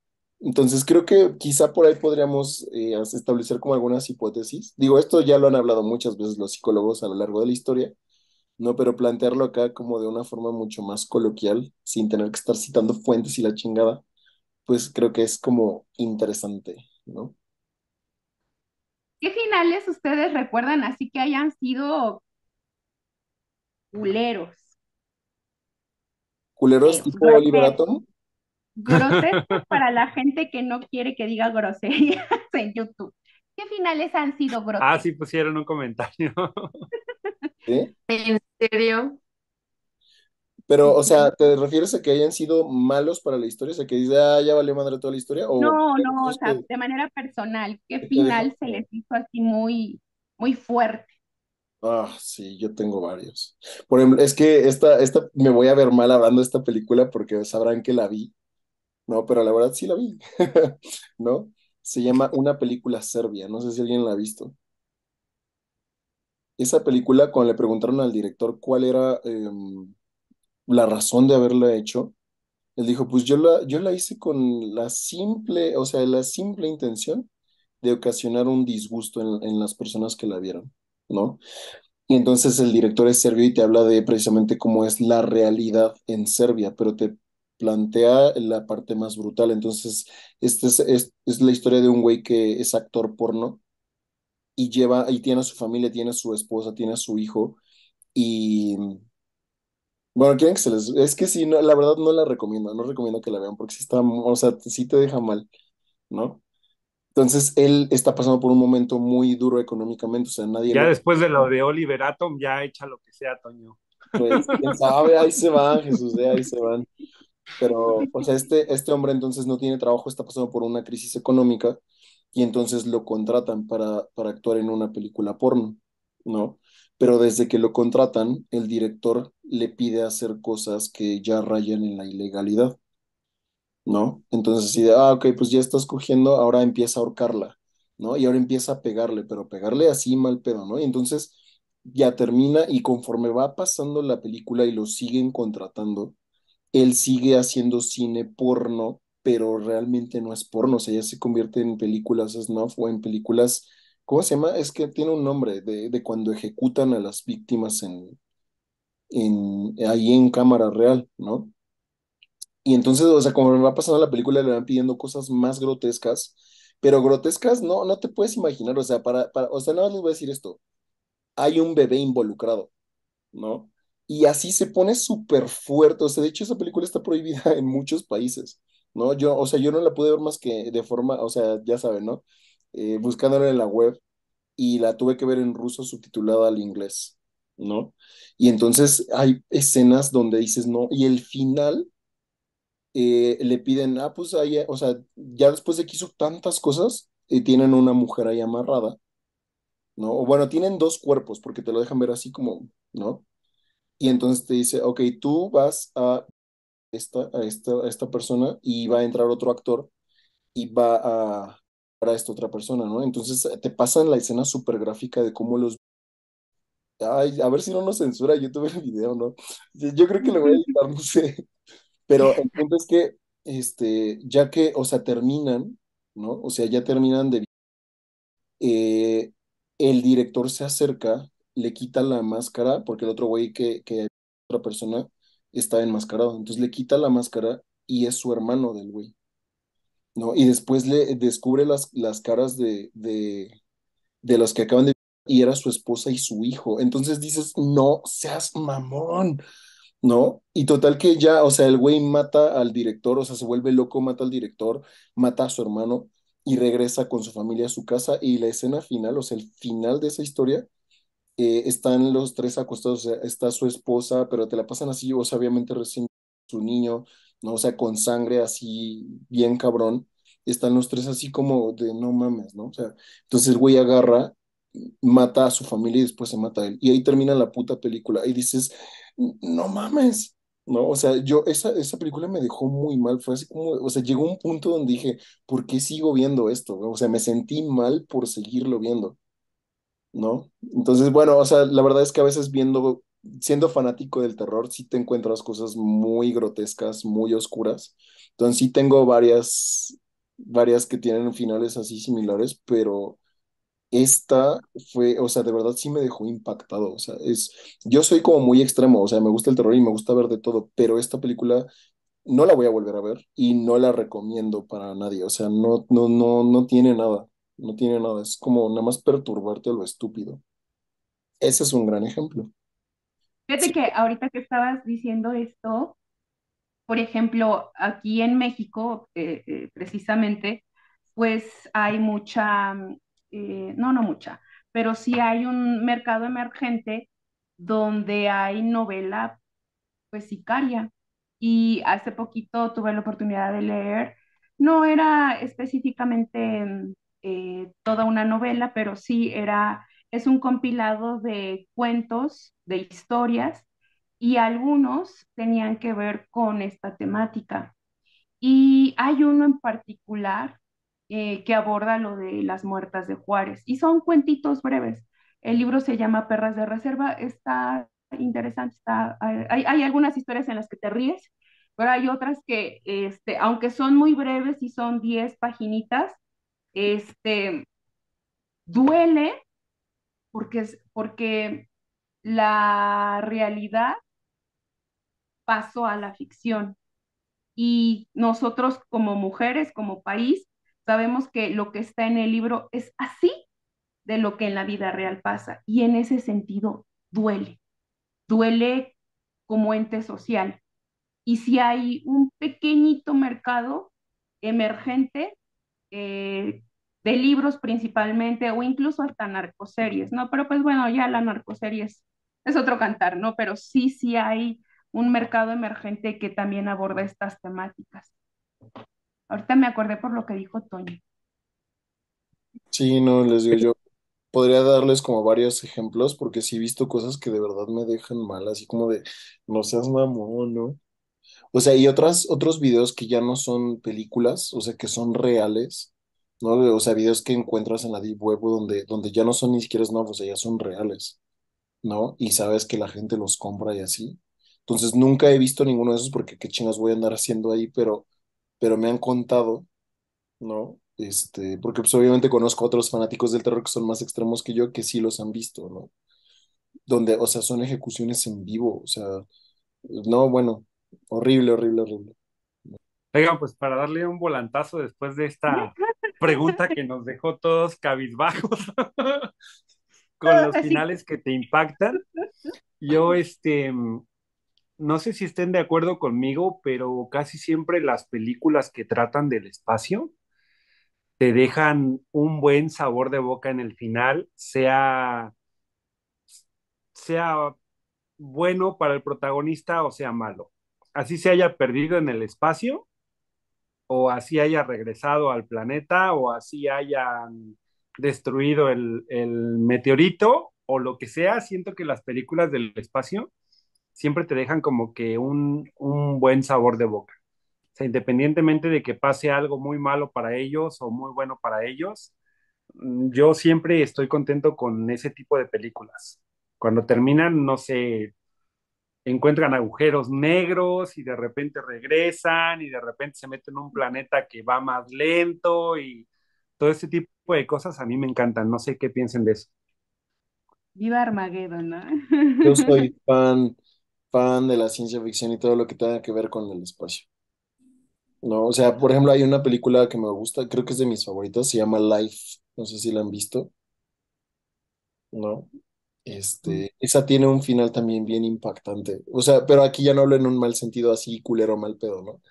Entonces creo que quizá por ahí podríamos establecer como algunas hipótesis. Digo, esto ya lo han hablado muchas veces los psicólogos a lo largo de la historia, ¿no? Pero plantearlo acá como de una forma mucho más coloquial, sin tener que estar citando fuentes y la chingada, pues creo que es como interesante, ¿no? ¿Qué finales ustedes recuerdan así que hayan sido culeros, Culeros feos, tipo Oliver Atom. grotescos para la gente que no quiere que diga groserías en YouTube? ¿Qué finales han sido Ah, grotescos? sí pusieron un comentario. ¿Sí? ¿En serio? Pero, o Ujú. sea, ¿te refieres a que hayan sido malos para la historia? O sea, que dice, ah, ya valió madre toda la historia, o No, no, o esos sea, de manera personal, ¿qué que te dejan. final se les hizo así muy, muy fuerte? Ah, sí, yo tengo varios. Por ejemplo, es que me voy a ver mal hablando de esta película porque sabrán que la vi, ¿no? Pero la verdad sí la vi, ¿no? Se llama Una película serbia, no sé si alguien la ha visto. Esa película, cuando le preguntaron al director cuál era la razón de haberla hecho, él dijo, pues yo la hice con o sea, la simple intención de ocasionar un disgusto en las personas que la vieron, ¿no? Y entonces el director es serbio y te habla de precisamente cómo es la realidad en Serbia, pero te plantea la parte más brutal. Entonces, es la historia de un güey que es actor porno y tiene a su familia, tiene a su esposa, tiene a su hijo, y Bueno, quieren que se les... Es que sí, no, la verdad no la recomiendo, no recomiendo que la vean porque sí está, o sea, sí te deja mal, ¿no? Entonces, él está pasando por un momento muy duro económicamente, o sea, nadie Ya lo... después de lo de Oliver Atom, ya echa lo que sea, Toño. Pues, quién sabe, ahí se van, Jesús, ahí se van. Pero, o sea, este hombre entonces no tiene trabajo, está pasando por una crisis económica y entonces lo contratan para actuar en una película porno, ¿no? Pero desde que lo contratan, el director le pide hacer cosas que ya rayan en la ilegalidad, ¿no? Entonces, así de, ok, pues ya estás cogiendo, ahora empieza a ahorcarla, ¿no? Y ahora empieza a pegarle, pero pegarle así mal pedo, ¿no? Y entonces ya termina y conforme va pasando la película y lo siguen contratando, él sigue haciendo cine porno, pero realmente no es porno, o sea, ya se convierte en películas snuff o en películas, ¿cómo se llama? Es que tiene un nombre de cuando ejecutan a las víctimas ahí en cámara real, ¿no? Y entonces, o sea, como va pasando la película, le van pidiendo cosas más grotescas, pero grotescas no te puedes imaginar, o sea, o sea, nada más les voy a decir esto, hay un bebé involucrado, ¿no? Y así se pone súper fuerte, o sea, de hecho esa película está prohibida en muchos países, ¿no? O sea, yo no la pude ver más que de forma, o sea, ya saben, ¿no? Buscándola en la web y la tuve que ver en ruso subtitulada al inglés, ¿no? Y entonces hay escenas donde dices, no, y el final le piden, pues ahí, o sea, ya después de que hizo tantas cosas, tienen una mujer ahí amarrada, ¿no? O bueno, tienen dos cuerpos porque te lo dejan ver así como, ¿no? Y entonces te dice, ok, tú vas a esta persona y va a entrar otro actor y va para esta otra persona, ¿no? Entonces te pasan la escena súper gráfica de cómo los... Ay, a ver si no nos censura YouTube el video, ¿no? Yo creo que lo voy a editar, no sé. Pero el punto es que, ya que, o sea, terminan, ¿no? O sea, ya terminan eh, el director se acerca, le quita la máscara, porque el otro güey que otra persona está enmascarado. Entonces le quita la máscara y es su hermano del güey, ¿no? Y después le descubre las caras de los que acaban de... Y era su esposa y su hijo. Entonces dices, no seas mamón, ¿no? Y total que ya, o sea, el güey mata al director, o sea, se vuelve loco, mata al director, mata a su hermano y regresa con su familia a su casa. Y la escena final, o sea, el final de esa historia, están los tres acostados, o sea, está su esposa, pero te la pasan así, o sea, obviamente recién su niño, ¿no? O sea, con sangre así, bien cabrón. Están los tres así como de no mames, ¿no? O sea, entonces el güey agarra, mata a su familia y después se mata a él. Y ahí termina la puta película. Y dices, no mames, ¿no? O sea, esa película me dejó muy mal. Fue así como, o sea, llegó un punto donde dije, ¿por qué sigo viendo esto? O sea, me sentí mal por seguirlo viendo. ¿No? Entonces, bueno, o sea, la verdad es que a veces siendo fanático del terror, sí te encuentras cosas muy grotescas, muy oscuras. Entonces, sí tengo varias que tienen finales así similares, pero esta fue, o sea, de verdad sí me dejó impactado. O sea, yo soy como muy extremo, o sea, me gusta el terror y me gusta ver de todo, pero esta película no la voy a volver a ver y no la recomiendo para nadie. O sea, no tiene nada. No tiene nada. Es como nada más perturbarte a lo estúpido. Ese es un gran ejemplo. Fíjate que ahorita que estabas diciendo esto, por ejemplo, aquí en México, precisamente, pues hay mucha, no mucha, pero sí hay un mercado emergente donde hay novela, pues sicaria. Y hace poquito tuve la oportunidad de leer, no era específicamente toda una novela, pero sí es un compilado de cuentos, de historias, y algunos tenían que ver con esta temática. Y hay uno en particular que aborda lo de las muertas de Juárez, y son cuentitos breves. El libro se llama Perras de Reserva, está interesante, hay algunas historias en las que te ríes, pero hay otras que, aunque son muy breves y son 10 paginitas, este, duele porque la realidad pasó a la ficción. Y nosotros como mujeres, como país, sabemos que lo que está en el libro es así de lo que en la vida real pasa. Y en ese sentido duele. Duele como ente social. Y si hay un pequeñito mercado emergente de libros principalmente, o incluso hasta narcoseries, ¿no? Pero pues bueno, ya la narcoseries es otro cantar, ¿no? Pero sí, sí hay un mercado emergente que también aborda estas temáticas. Ahorita me acordé por lo que dijo Toño. Sí, no, les digo, yo podría darles como varios ejemplos porque sí he visto cosas que de verdad me dejan mal, así como de, no seas mamón, ¿no? O sea, y otros videos que ya no son películas, o sea, que son reales, ¿no? O sea, videos que encuentras en la Deep Web donde ya no son ni siquiera snuff, o sea, ya son reales, ¿no? Y sabes que la gente los compra y así. Entonces, nunca he visto ninguno de esos porque qué chingas voy a andar haciendo ahí, pero me han contado, ¿no? Porque pues obviamente conozco a otros fanáticos del terror que son más extremos que yo, que sí los han visto, ¿no? Donde, o sea, son ejecuciones en vivo, o sea, no, bueno, horrible, horrible, horrible. Oigan, pues para darle un volantazo después de esta pregunta que nos dejó todos cabizbajos con los Así, finales que te impactan, yo, no sé si estén de acuerdo conmigo, pero casi siempre las películas que tratan del espacio te dejan un buen sabor de boca en el final, sea bueno para el protagonista o sea malo. Así se haya perdido en el espacio, o así haya regresado al planeta, o así hayan destruido el meteorito, o lo que sea, siento que las películas del espacio siempre te dejan como que un buen sabor de boca. O sea, independientemente de que pase algo muy malo para ellos o muy bueno para ellos, yo siempre estoy contento con ese tipo de películas. Cuando terminan, no sé, encuentran agujeros negros y de repente regresan y de repente se meten en un planeta que va más lento y todo ese tipo de cosas a mí me encantan. No sé qué piensen de eso. viva Armageddon, ¿no? Yo soy fan de la ciencia ficción y todo lo que tenga que ver con el espacio. No, o sea, por ejemplo, hay una película que me gusta, creo que es de mis favoritas, se llama Life, no sé si la han visto, ¿no? Esa tiene un final también bien impactante. O sea, pero aquí ya no hablo en un mal sentido así, culero, mal pedo, ¿no?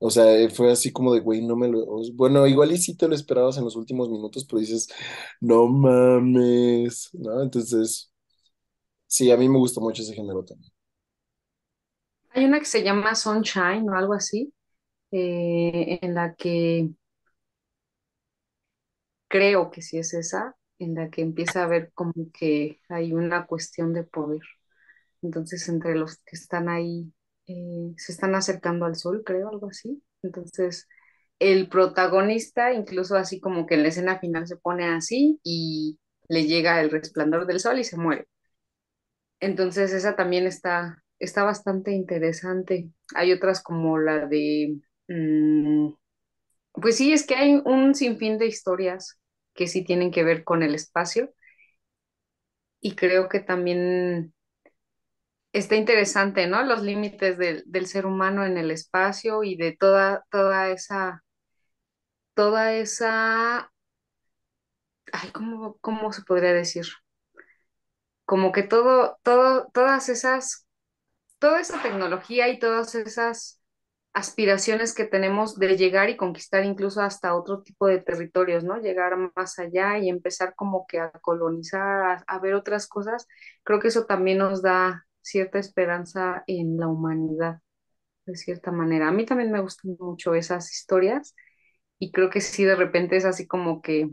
O sea, fue así como de, güey, no me lo... Bueno, igual y sí te lo esperabas en los últimos minutos, pero dices, no mames, ¿no? Entonces, sí, a mí me gusta mucho ese género también. Hay una que se llama Sunshine o algo así, en la que creo que sí es esa, en la que empieza a ver como que hay una cuestión de poder. Entonces, entre los que están ahí, se están acercando al sol, creo, algo así. Entonces, el protagonista, incluso así como que en la escena final se pone así y le llega el resplandor del sol y se muere. Entonces, esa también está bastante interesante. Hay otras como la de, pues sí, es que hay un sinfín de historias que sí tienen que ver con el espacio y creo que también está interesante, ¿no? Los límites del ser humano en el espacio y de toda esa, ay, ¿cómo se podría decir? Como que todas esas, toda esa tecnología y todas esas aspiraciones que tenemos de llegar y conquistar incluso hasta otro tipo de territorios, ¿no? Llegar más allá y empezar como que a colonizar, a ver otras cosas, creo que eso también nos da cierta esperanza en la humanidad, de cierta manera. A mí también me gustan mucho esas historias y creo que sí, de repente es así como que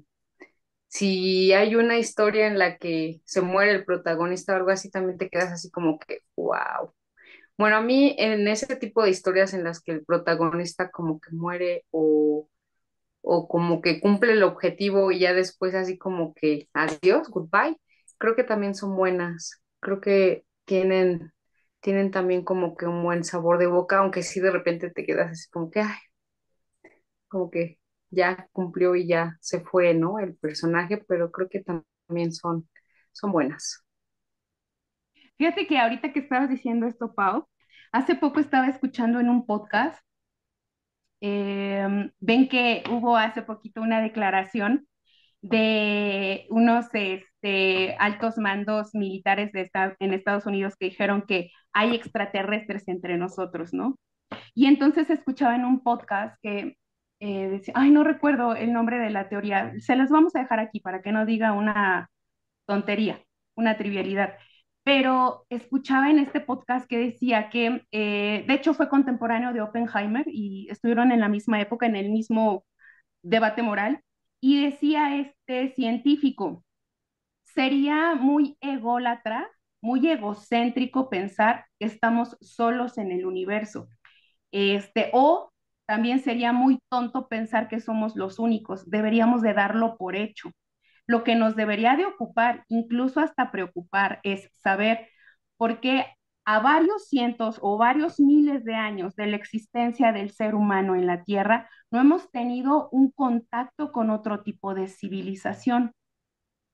si hay una historia en la que se muere el protagonista o algo así, también te quedas así como que, wow. Bueno, a mí en ese tipo de historias en las que el protagonista como que muere o como que cumple el objetivo y ya después así como que adiós, goodbye, creo que también son buenas. Creo que tienen también como que un buen sabor de boca, aunque sí de repente te quedas así como que, ay, como que ya cumplió y ya se fue, ¿no? El personaje, pero creo que también son buenas. Fíjate que ahorita que estabas diciendo esto, Pau, hace poco estaba escuchando en un podcast, ven que hubo hace poquito una declaración de unos altos mandos militares en Estados Unidos que dijeron que hay extraterrestres entre nosotros, ¿no? Y entonces escuchaba en un podcast que decía, ay, no recuerdo el nombre de la teoría, se las vamos a dejar aquí para que no diga una tontería, una trivialidad. Pero escuchaba en este podcast que decía que, de hecho, fue contemporáneo de Oppenheimer y estuvieron en la misma época, en el mismo debate moral, y decía este científico, sería muy ególatra, muy egocéntrico pensar que estamos solos en el universo. O también sería muy tonto pensar que somos los únicos, deberíamos de darlo por hecho. Lo que nos debería de ocupar, incluso hasta preocupar, es saber por qué a varios cientos o varios miles de años de la existencia del ser humano en la Tierra no hemos tenido un contacto con otro tipo de civilización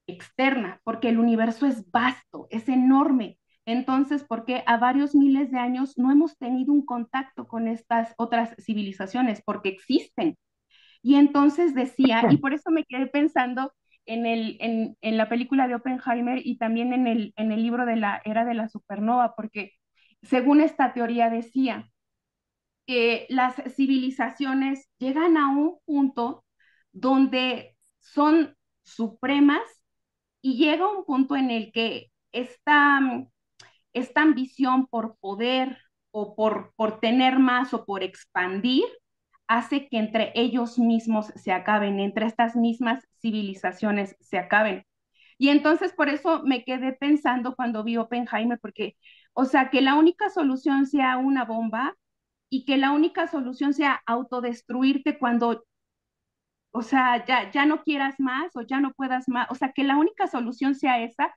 externa, porque el universo es vasto, es enorme. Entonces, ¿por qué a varios miles de años no hemos tenido un contacto con estas otras civilizaciones? Porque existen. Y entonces decía, y por eso me quedé pensando en la película de Oppenheimer y también en el libro de la era de la supernova, porque según esta teoría decía que las civilizaciones llegan a un punto donde son supremas y llega un punto en el que esta ambición por poder o por tener más o por expandir hace que entre ellos mismos se acaben, entre estas mismas civilizaciones se acaben. Y entonces por eso me quedé pensando cuando vi Oppenheimer, porque, o sea, que la única solución sea una bomba y que la única solución sea autodestruirte cuando, o sea, ya no quieras más o ya no puedas más, o sea, que la única solución sea esa,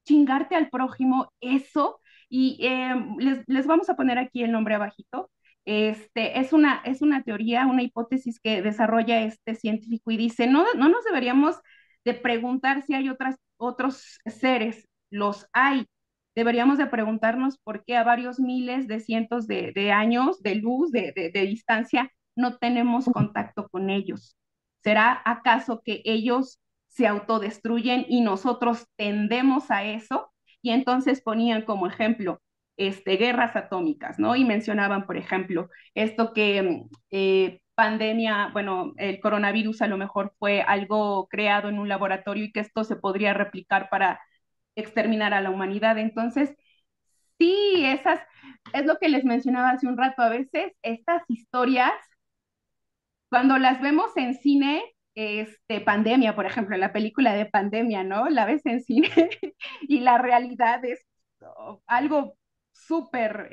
chingarte al prójimo, eso, y les vamos a poner aquí el nombre abajito. Es una teoría, una hipótesis que desarrolla este científico y dice, no nos deberíamos de preguntar si hay otros seres, los hay. Deberíamos de preguntarnos por qué a varios miles de cientos de años de luz, de distancia, no tenemos contacto con ellos. ¿Será acaso que ellos se autodestruyen y nosotros tendemos a eso? Y entonces ponían como ejemplo guerras atómicas, ¿no? Y mencionaban, por ejemplo, esto que pandemia, bueno, el coronavirus a lo mejor fue algo creado en un laboratorio y que esto se podría replicar para exterminar a la humanidad. Entonces, sí, es lo que les mencionaba hace un rato, a veces estas historias cuando las vemos en cine, Pandemia, por ejemplo, la película de Pandemia, ¿no? La ves en cine y la realidad es algo súper,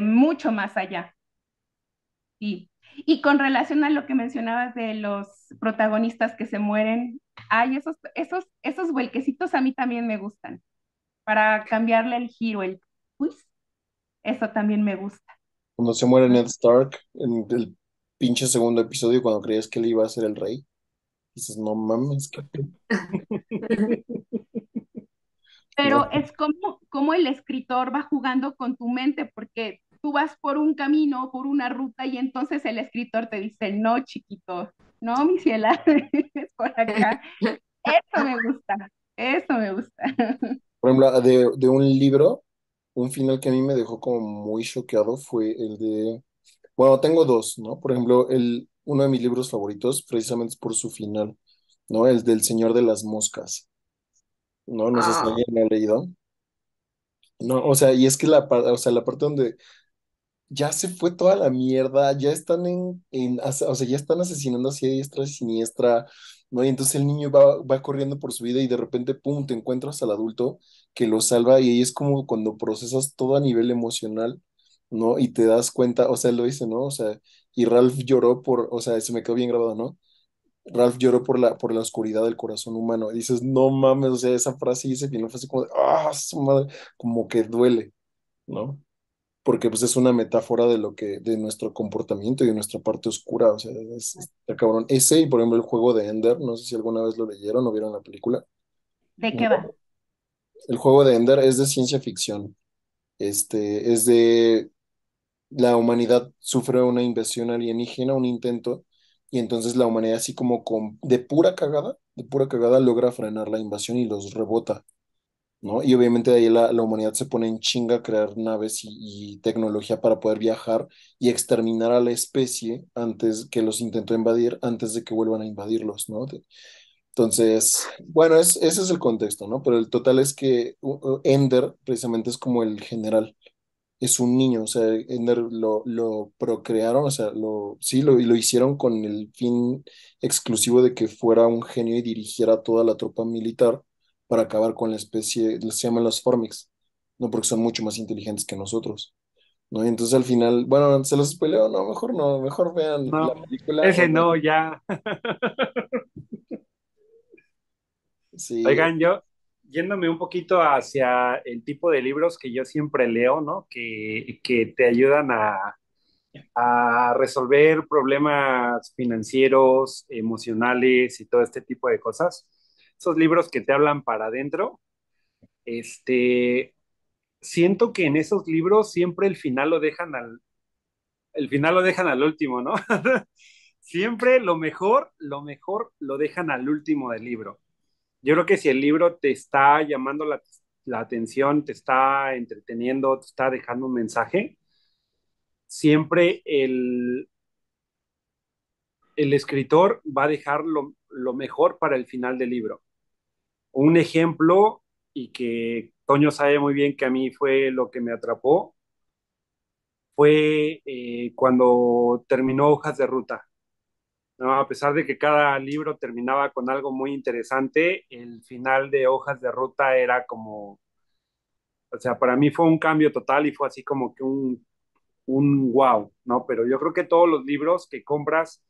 mucho más allá. Sí. Y con relación a lo que mencionabas de los protagonistas que se mueren, ay, esos vuelquecitos a mí también me gustan, para cambiarle el giro, el twist, eso también me gusta. Cuando se muere Ned Stark en el pinche segundo episodio, cuando creías que él iba a ser el rey, dices, no mames, qué pedo", ¿no? Pero es como el escritor va jugando con tu mente, porque tú vas por un camino, por una ruta, y entonces el escritor te dice, no, chiquito, no, mi ciela, es por acá. Eso me gusta, eso me gusta. Por ejemplo, de un libro, un final que a mí me dejó como muy choqueado fue el de, bueno, tengo dos, ¿no? Por ejemplo, uno de mis libros favoritos, precisamente es por su final, ¿no? El del Señor de las Moscas, ¿no? No sé si Ah, alguien lo ha leído. No, o sea, y es que o sea, la parte donde ya se fue toda la mierda, ya están o sea, ya están asesinando así a diestra y siniestra, ¿no? Y entonces el niño va corriendo por su vida y de repente, pum, te encuentras al adulto que lo salva y ahí es como cuando procesas todo a nivel emocional, ¿no? Y te das cuenta, o sea, él lo dice, ¿no? O sea, y Ralph lloró o sea, se me quedó bien grabado, ¿no? Ralph lloró por la oscuridad del corazón humano. Y dices, no mames, o sea, esa frase y ese final fue así como de, su madre, como que duele, ¿no? Porque pues es una metáfora de nuestro comportamiento y de nuestra parte oscura, o sea, está cabrón. Ese y por ejemplo el juego de Ender, no sé si alguna vez lo leyeron o vieron la película. ¿De No. qué va? El juego de Ender es de ciencia ficción. Es de la humanidad sufre una invasión alienígena, un intento, y entonces la humanidad así como de pura cagada logra frenar la invasión y los rebota, ¿no? Y obviamente de ahí la humanidad se pone en chinga a crear naves y tecnología para poder viajar y exterminar a la especie antes que los intentó invadir, antes de que vuelvan a invadirlos, ¿no? Entonces, bueno, ese es el contexto, ¿no? Pero el total es que Ender precisamente es como el general, es un niño, o sea, Ender lo procrearon, o sea, sí, lo hicieron con el fin exclusivo de que fuera un genio y dirigiera toda la tropa militar para acabar con la especie, se llaman los Formix, ¿no? Porque son mucho más inteligentes que nosotros, ¿no? Y entonces al final, bueno, se los spoileo, no, mejor vean la No, película, ese no, ya. sí. Oigan, yo yéndome un poquito hacia el tipo de libros que yo siempre leo, ¿no? Que te ayudan a resolver problemas financieros, emocionales y todo este tipo de cosas. Esos libros que te hablan para adentro, este, siento que en esos libros siempre el final lo dejan al último, ¿no? Siempre lo mejor lo dejan al último del libro. Yo creo que si el libro te está llamando la atención, te está entreteniendo, te está dejando un mensaje, siempre el escritor va a dejar lo mejor para el final del libro. Un ejemplo, y que Toño sabe muy bien que a mí fue lo que me atrapó, fue cuando terminó Hojas de Ruta. ¿No? A pesar de que cada libro terminaba con algo muy interesante, el final de Hojas de Ruta era como, o sea, para mí fue un cambio total y fue así como que un wow, ¿no? Pero yo creo que todos los libros que compras,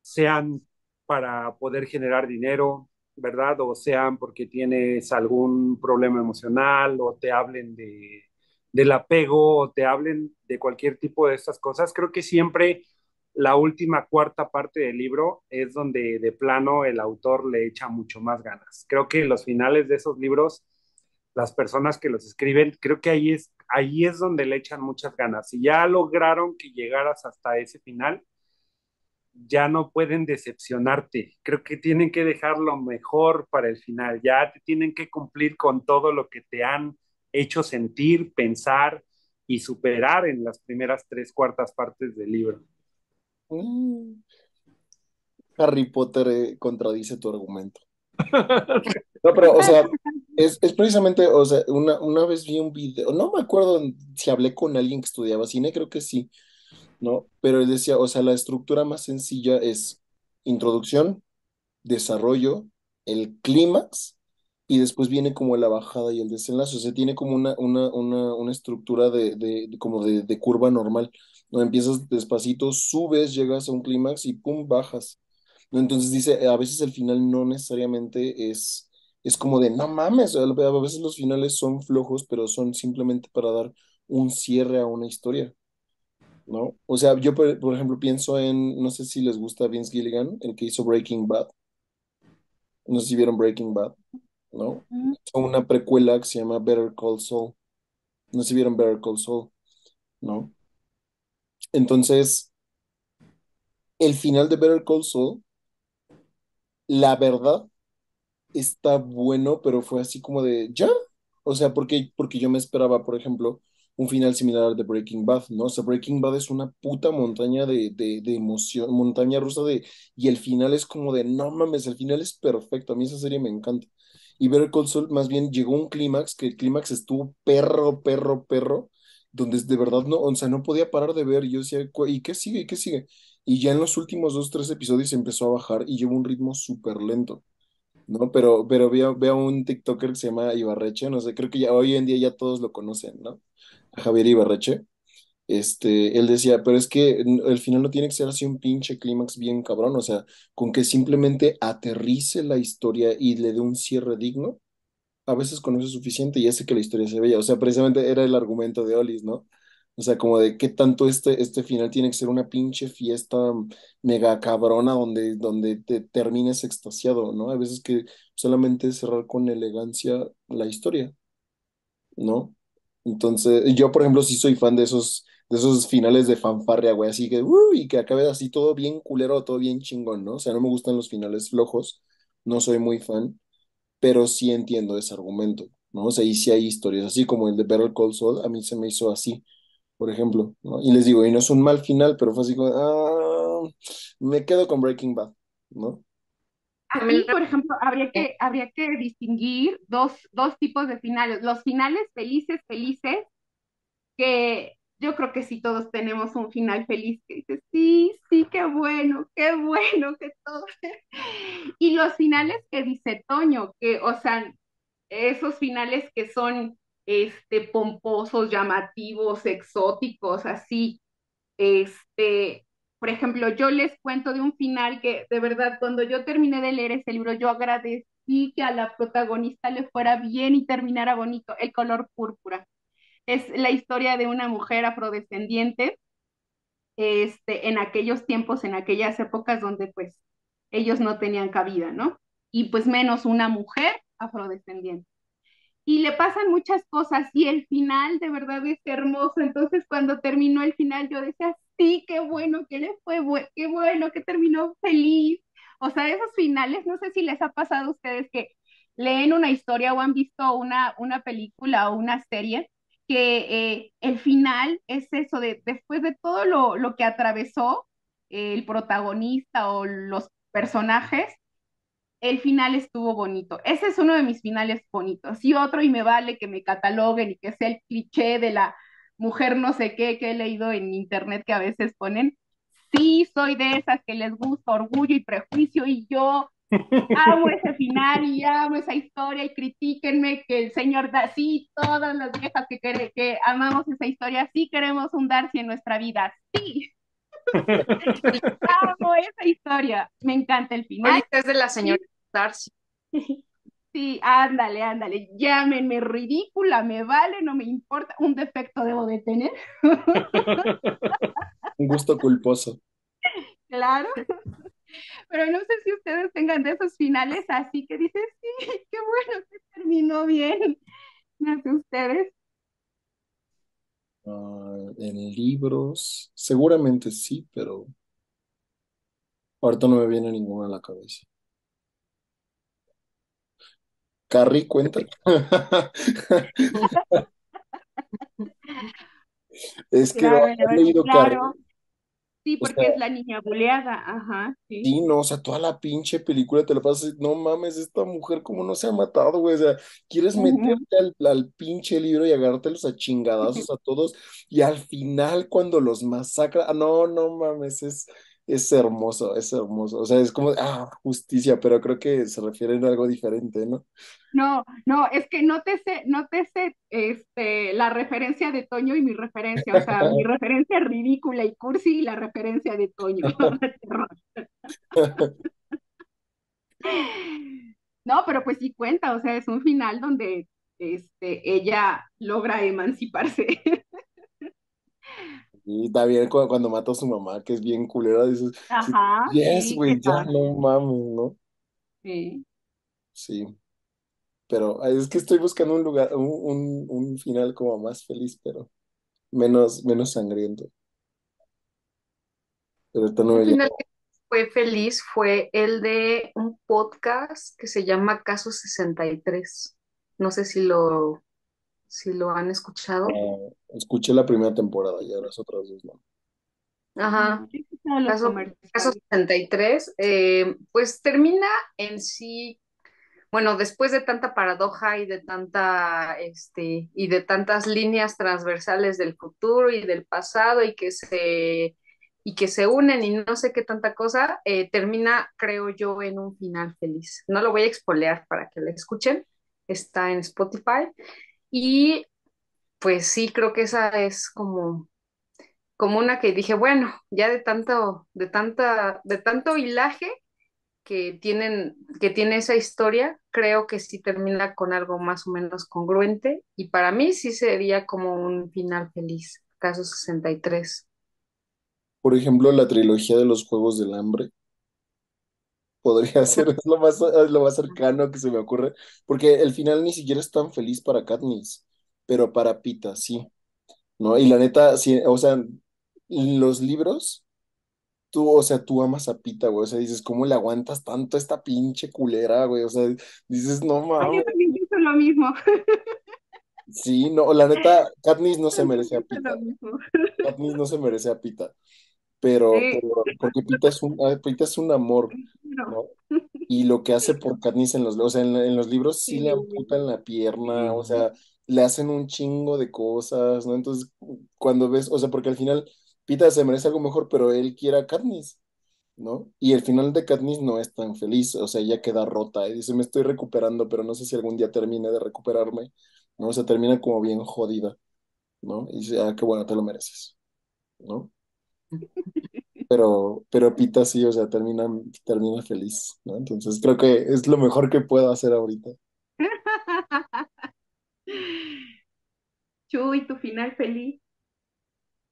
sean para poder generar dinero, ¿verdad? O sean porque tienes algún problema emocional o te hablen del apego o te hablen de cualquier tipo de estas cosas. Creo que siempre la última cuarta parte del libro es donde de plano el autor le echa mucho más ganas. Creo que los finales de esos libros, las personas que los escriben, creo que ahí es donde le echan muchas ganas. Si ya lograron que llegaras hasta ese final, ya no pueden decepcionarte. Creo que tienen que dejar lo mejor para el final. Ya te tienen que cumplir con todo lo que te han hecho sentir, pensar y superar en las primeras tres cuartas partes del libro. Mm, Harry Potter contradice tu argumento. No, pero, o sea, es precisamente, o sea, una vez vi un video, no me acuerdo si hablé con alguien que estudiaba cine, creo que sí, ¿no? Pero él decía, o sea, la estructura más sencilla es introducción, desarrollo, el clímax, y después viene como la bajada y el desenlace, o sea, tiene como una estructura como de curva normal, ¿no? Empiezas despacito, subes, llegas a un clímax y pum, bajas. ¿No? Entonces dice, a veces el final no necesariamente es como de, no mames, a veces los finales son flojos, pero son simplemente para dar un cierre a una historia, ¿no? O sea, yo por ejemplo pienso en, no sé si les gusta Vince Gilligan, el que hizo Breaking Bad, no sé si vieron Breaking Bad, ¿no? Mm, Hizo una precuela que se llama Better Call Saul, no sé si vieron Better Call Saul, ¿no? Entonces, el final de Better Call Saul, la verdad, está bueno, pero fue así como de, ¿ya? O sea, porque yo me esperaba, por ejemplo, un final similar al de Breaking Bad, ¿no? O sea, Breaking Bad es una puta montaña de emoción, montaña rusa y el final es como de, no mames, el final es perfecto, a mí esa serie me encanta. Y Better Call Saul más bien llegó a un clímax, que el clímax estuvo perro, donde de verdad no, o sea, no podía parar de ver, y yo decía, ¿y qué sigue? ¿Y qué sigue? Y ya en los últimos dos, tres episodios empezó a bajar y llevó un ritmo súper lento. ¿No? Pero veo un TikToker que se llama Ibarreche, no sé, creo que ya hoy en día ya todos lo conocen, ¿no? A Javier Ibarreche. Él decía, pero es que el final no tiene que ser así un pinche clímax bien cabrón, o sea, con que simplemente aterrice la historia y le dé un cierre digno, a veces con eso es suficiente y hace que la historia se vea. O sea, precisamente era el argumento de Olis, ¿no? O sea, como de qué tanto este final tiene que ser una pinche fiesta mega cabrona donde te termines extasiado, ¿no? Hay veces que solamente cerrar con elegancia la historia, ¿no? Entonces, yo, por ejemplo, sí soy fan de esos finales de fanfarria, güey, así que, y que acabe así todo bien culero, todo bien chingón, ¿no? O sea, no me gustan los finales flojos, no soy muy fan, pero sí entiendo ese argumento, ¿no? O sea, y sí hay historias, así como el de Better Call Saul, a mí se me hizo así, por ejemplo, ¿no? Y les digo, y no es un mal final, pero fue así como, me quedo con Breaking Bad, ¿no? Aquí, por ejemplo, Eh, habría que distinguir dos tipos de finales. Los finales felices, felices, que yo creo que sí todos tenemos un final feliz que dices, sí, sí, qué bueno que todo. Y los finales que dice Toño, que, o sea, esos finales que son pomposos, llamativos, exóticos, así, este, por ejemplo, yo les cuento de un final que de verdad cuando yo terminé de leer ese libro, yo agradecí que a la protagonista le fuera bien y terminara bonito, El color púrpura. Es la historia de una mujer afrodescendiente, en aquellos tiempos, en aquellas épocas donde pues ellos no tenían cabida, ¿no? Y pues menos una mujer afrodescendiente y le pasan muchas cosas y el final de verdad es hermoso. Entonces cuando terminó el final yo decía, sí, qué bueno que le fue, qué bueno que terminó feliz. O sea, esos finales, no sé si les ha pasado a ustedes que leen una historia o han visto una película o una serie que el final es eso de después de todo lo que atravesó el protagonista o los personajes, el final estuvo bonito. Ese es uno de mis finales bonitos. Y otro, y me vale que me cataloguen y que sea el cliché de la mujer no sé qué que he leído en internet que a veces ponen. Sí, soy de esas que les gusta Orgullo y Prejuicio y yo amo ese final y amo esa historia y critíquenme que el señor sí, todas las viejas que amamos esa historia, sí queremos un Darcy en nuestra vida, sí, amo esa historia, me encanta el final. ahorita es de la señora Darcy. Sí, ándale, ándale, llámenme ridícula, me vale, no me importa, un defecto debo de tener, Un gusto culposo. claro, pero no sé si ustedes tengan de esos finales así que dices, sí, qué bueno que terminó bien, no sé ustedes. En libros, seguramente sí, pero ahorita no me viene ninguno a la cabeza. ¿Carrie cuenta? Es que no Claro, he leído Carrie. claro, sí, O porque es sea, la niña buleada, ajá, sí. sí, no, o sea, toda la pinche película te la pasas, no mames, esta mujer cómo no se ha matado, güey, o sea, quieres Ujú. meterte al pinche libro y agarrártelos a chingadazos a todos, y al final cuando los masacra, no, no mames, es hermoso, o sea, es como, justicia, pero creo que se refieren a algo diferente, ¿no? No, no, es que no te sé, la referencia de Toño y mi referencia, o sea, mi referencia ridícula y cursi y la referencia de Toño. No, pero pues sí cuenta, o sea, es un final donde ella logra emanciparse. Y también cuando mata a su mamá, que es bien culera, dices, sí, Ajá, yes, sí, que güey, ya tal. no mames, ¿no? Sí. Sí, pero es que estoy buscando un lugar, un final como más feliz, pero menos sangriento. Pero ahorita no Un me viene. final que fue feliz fue el de un podcast que se llama Caso 63. No sé si lo han escuchado. Escuché la primera temporada, ya las otras dos no. Ajá. No, he escuchado los Caso comerciales. 63, pues termina en sí, bueno, después de tanta paradoja y de y de tantas líneas transversales del futuro y del pasado y que se unen y no sé qué tanta cosa, termina, creo yo, en un final feliz. No lo voy a expolear para que lo escuchen, está en Spotify y pues sí, creo que esa es como una que dije, bueno, ya de tanto hilaje que tiene esa historia, creo que sí termina con algo más o menos congruente y para mí sí sería como un final feliz, caso 63. Por ejemplo, la trilogía de los Juegos del Hambre podría ser, es lo más cercano que se me ocurre, porque el final ni siquiera es tan feliz para Katniss, pero para Pita sí. ¿no? Y la neta, sí, o sea, los libros, tú, o sea, tú amas a Pita, güey, o sea, dices, ¿cómo le aguantas tanto a esta pinche culera, güey? O sea, dices, no Ay, yo mames. también pienso lo mismo. Sí, no, la neta, Katniss no se También merece a pienso lo Pita. mismo. Katniss no se merece a Pita, pero, porque Pita es un amor, No. ¿no? Y lo que hace por Katniss en o sea, en los libros sí le Sí. amputan la pierna, o Sí. sea, le hacen un chingo de cosas, ¿no? Entonces, cuando ves, o sea, porque al final Pita se merece algo mejor, pero él quiere a Katniss, ¿no? Y el final de Katniss no es tan feliz, o sea, ella queda rota y dice, me estoy recuperando, pero no sé si algún día termine de recuperarme, ¿no? O sea, termina como bien jodida, ¿no? Y dice, ah, qué bueno, te lo mereces, ¿no? Pero Pita sí, o sea, termina feliz, ¿no? Entonces creo que es lo mejor que puedo hacer ahorita. Chuy, tu final feliz.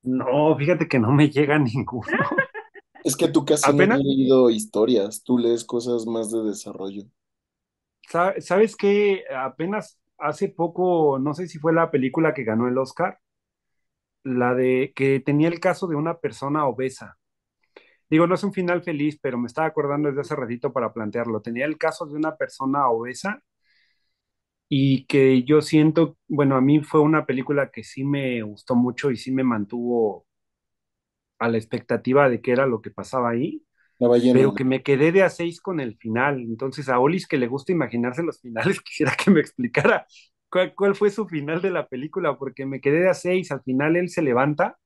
No, fíjate que no me llega ninguno. Es que tú casi no has Apenas, leído historias, tú lees cosas más de desarrollo. ¿sabes qué? Apenas hace poco, no sé si fue la película que ganó el Oscar, la de que tenía el caso de una persona obesa. Digo, no es un final feliz, pero me estaba acordando desde hace ratito para plantearlo. Tenía el caso de una persona obesa y que yo siento, bueno, a mí fue una película que sí me gustó mucho y sí me mantuvo a la expectativa de qué era lo que pasaba ahí, La ballena, pero ¿no? que me quedé de a seis con el final. Entonces, a Olis que le gusta imaginarse los finales, quisiera que me explicara cuál fue su final de la película, porque me quedé de a seis. Al final él se levanta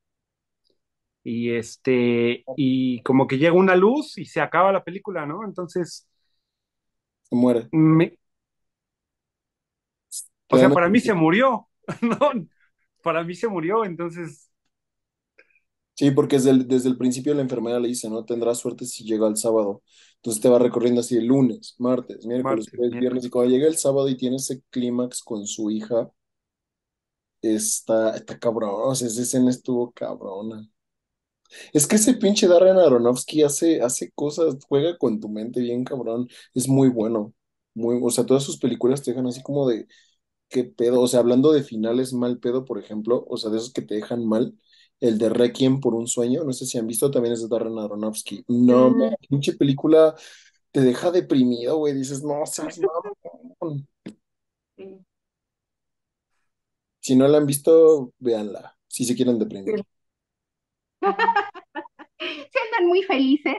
y como que llega una luz y se acaba la película, ¿no? Entonces, Se muere. me, o sea, para mí Realmente, se murió, ¿no? Para mí se murió, entonces, sí, porque desde el principio la enfermera le dice, ¿no? Tendrás suerte si llega el sábado. Entonces te va recorriendo así el lunes, martes, miércoles, martes, jueves, viernes, y miércoles. cuando llega el sábado y tiene ese clímax con su hija, está cabrón, o sea, esa escena estuvo cabrona. Es que ese pinche Darren Aronofsky hace cosas, juega con tu mente bien cabrón, es muy bueno. Muy, o sea, todas sus películas te dejan así como de, ¿qué pedo? O sea, hablando de finales mal pedo, por ejemplo, o sea, de esos que te dejan mal, el de Requiem por un sueño, no sé si han visto, también es de Darren Aronofsky. No, Mm, pinche película te deja deprimido, güey, dices, no, seas mamón. sí. Si no la han visto, véanla, si se quieren deprimir. Sí. Se andan muy felices.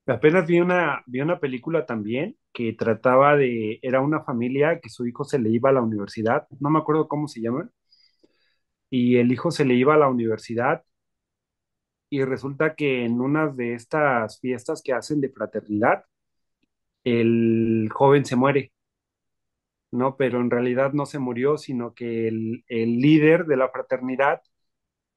Apenas vi una película también que trataba era una familia que su hijo se le iba a la universidad, no me acuerdo cómo se llama, y el hijo se le iba a la universidad y resulta que en una de estas fiestas que hacen de fraternidad, el joven se muere, ¿no? Pero en realidad no se murió, sino que el líder de la fraternidad,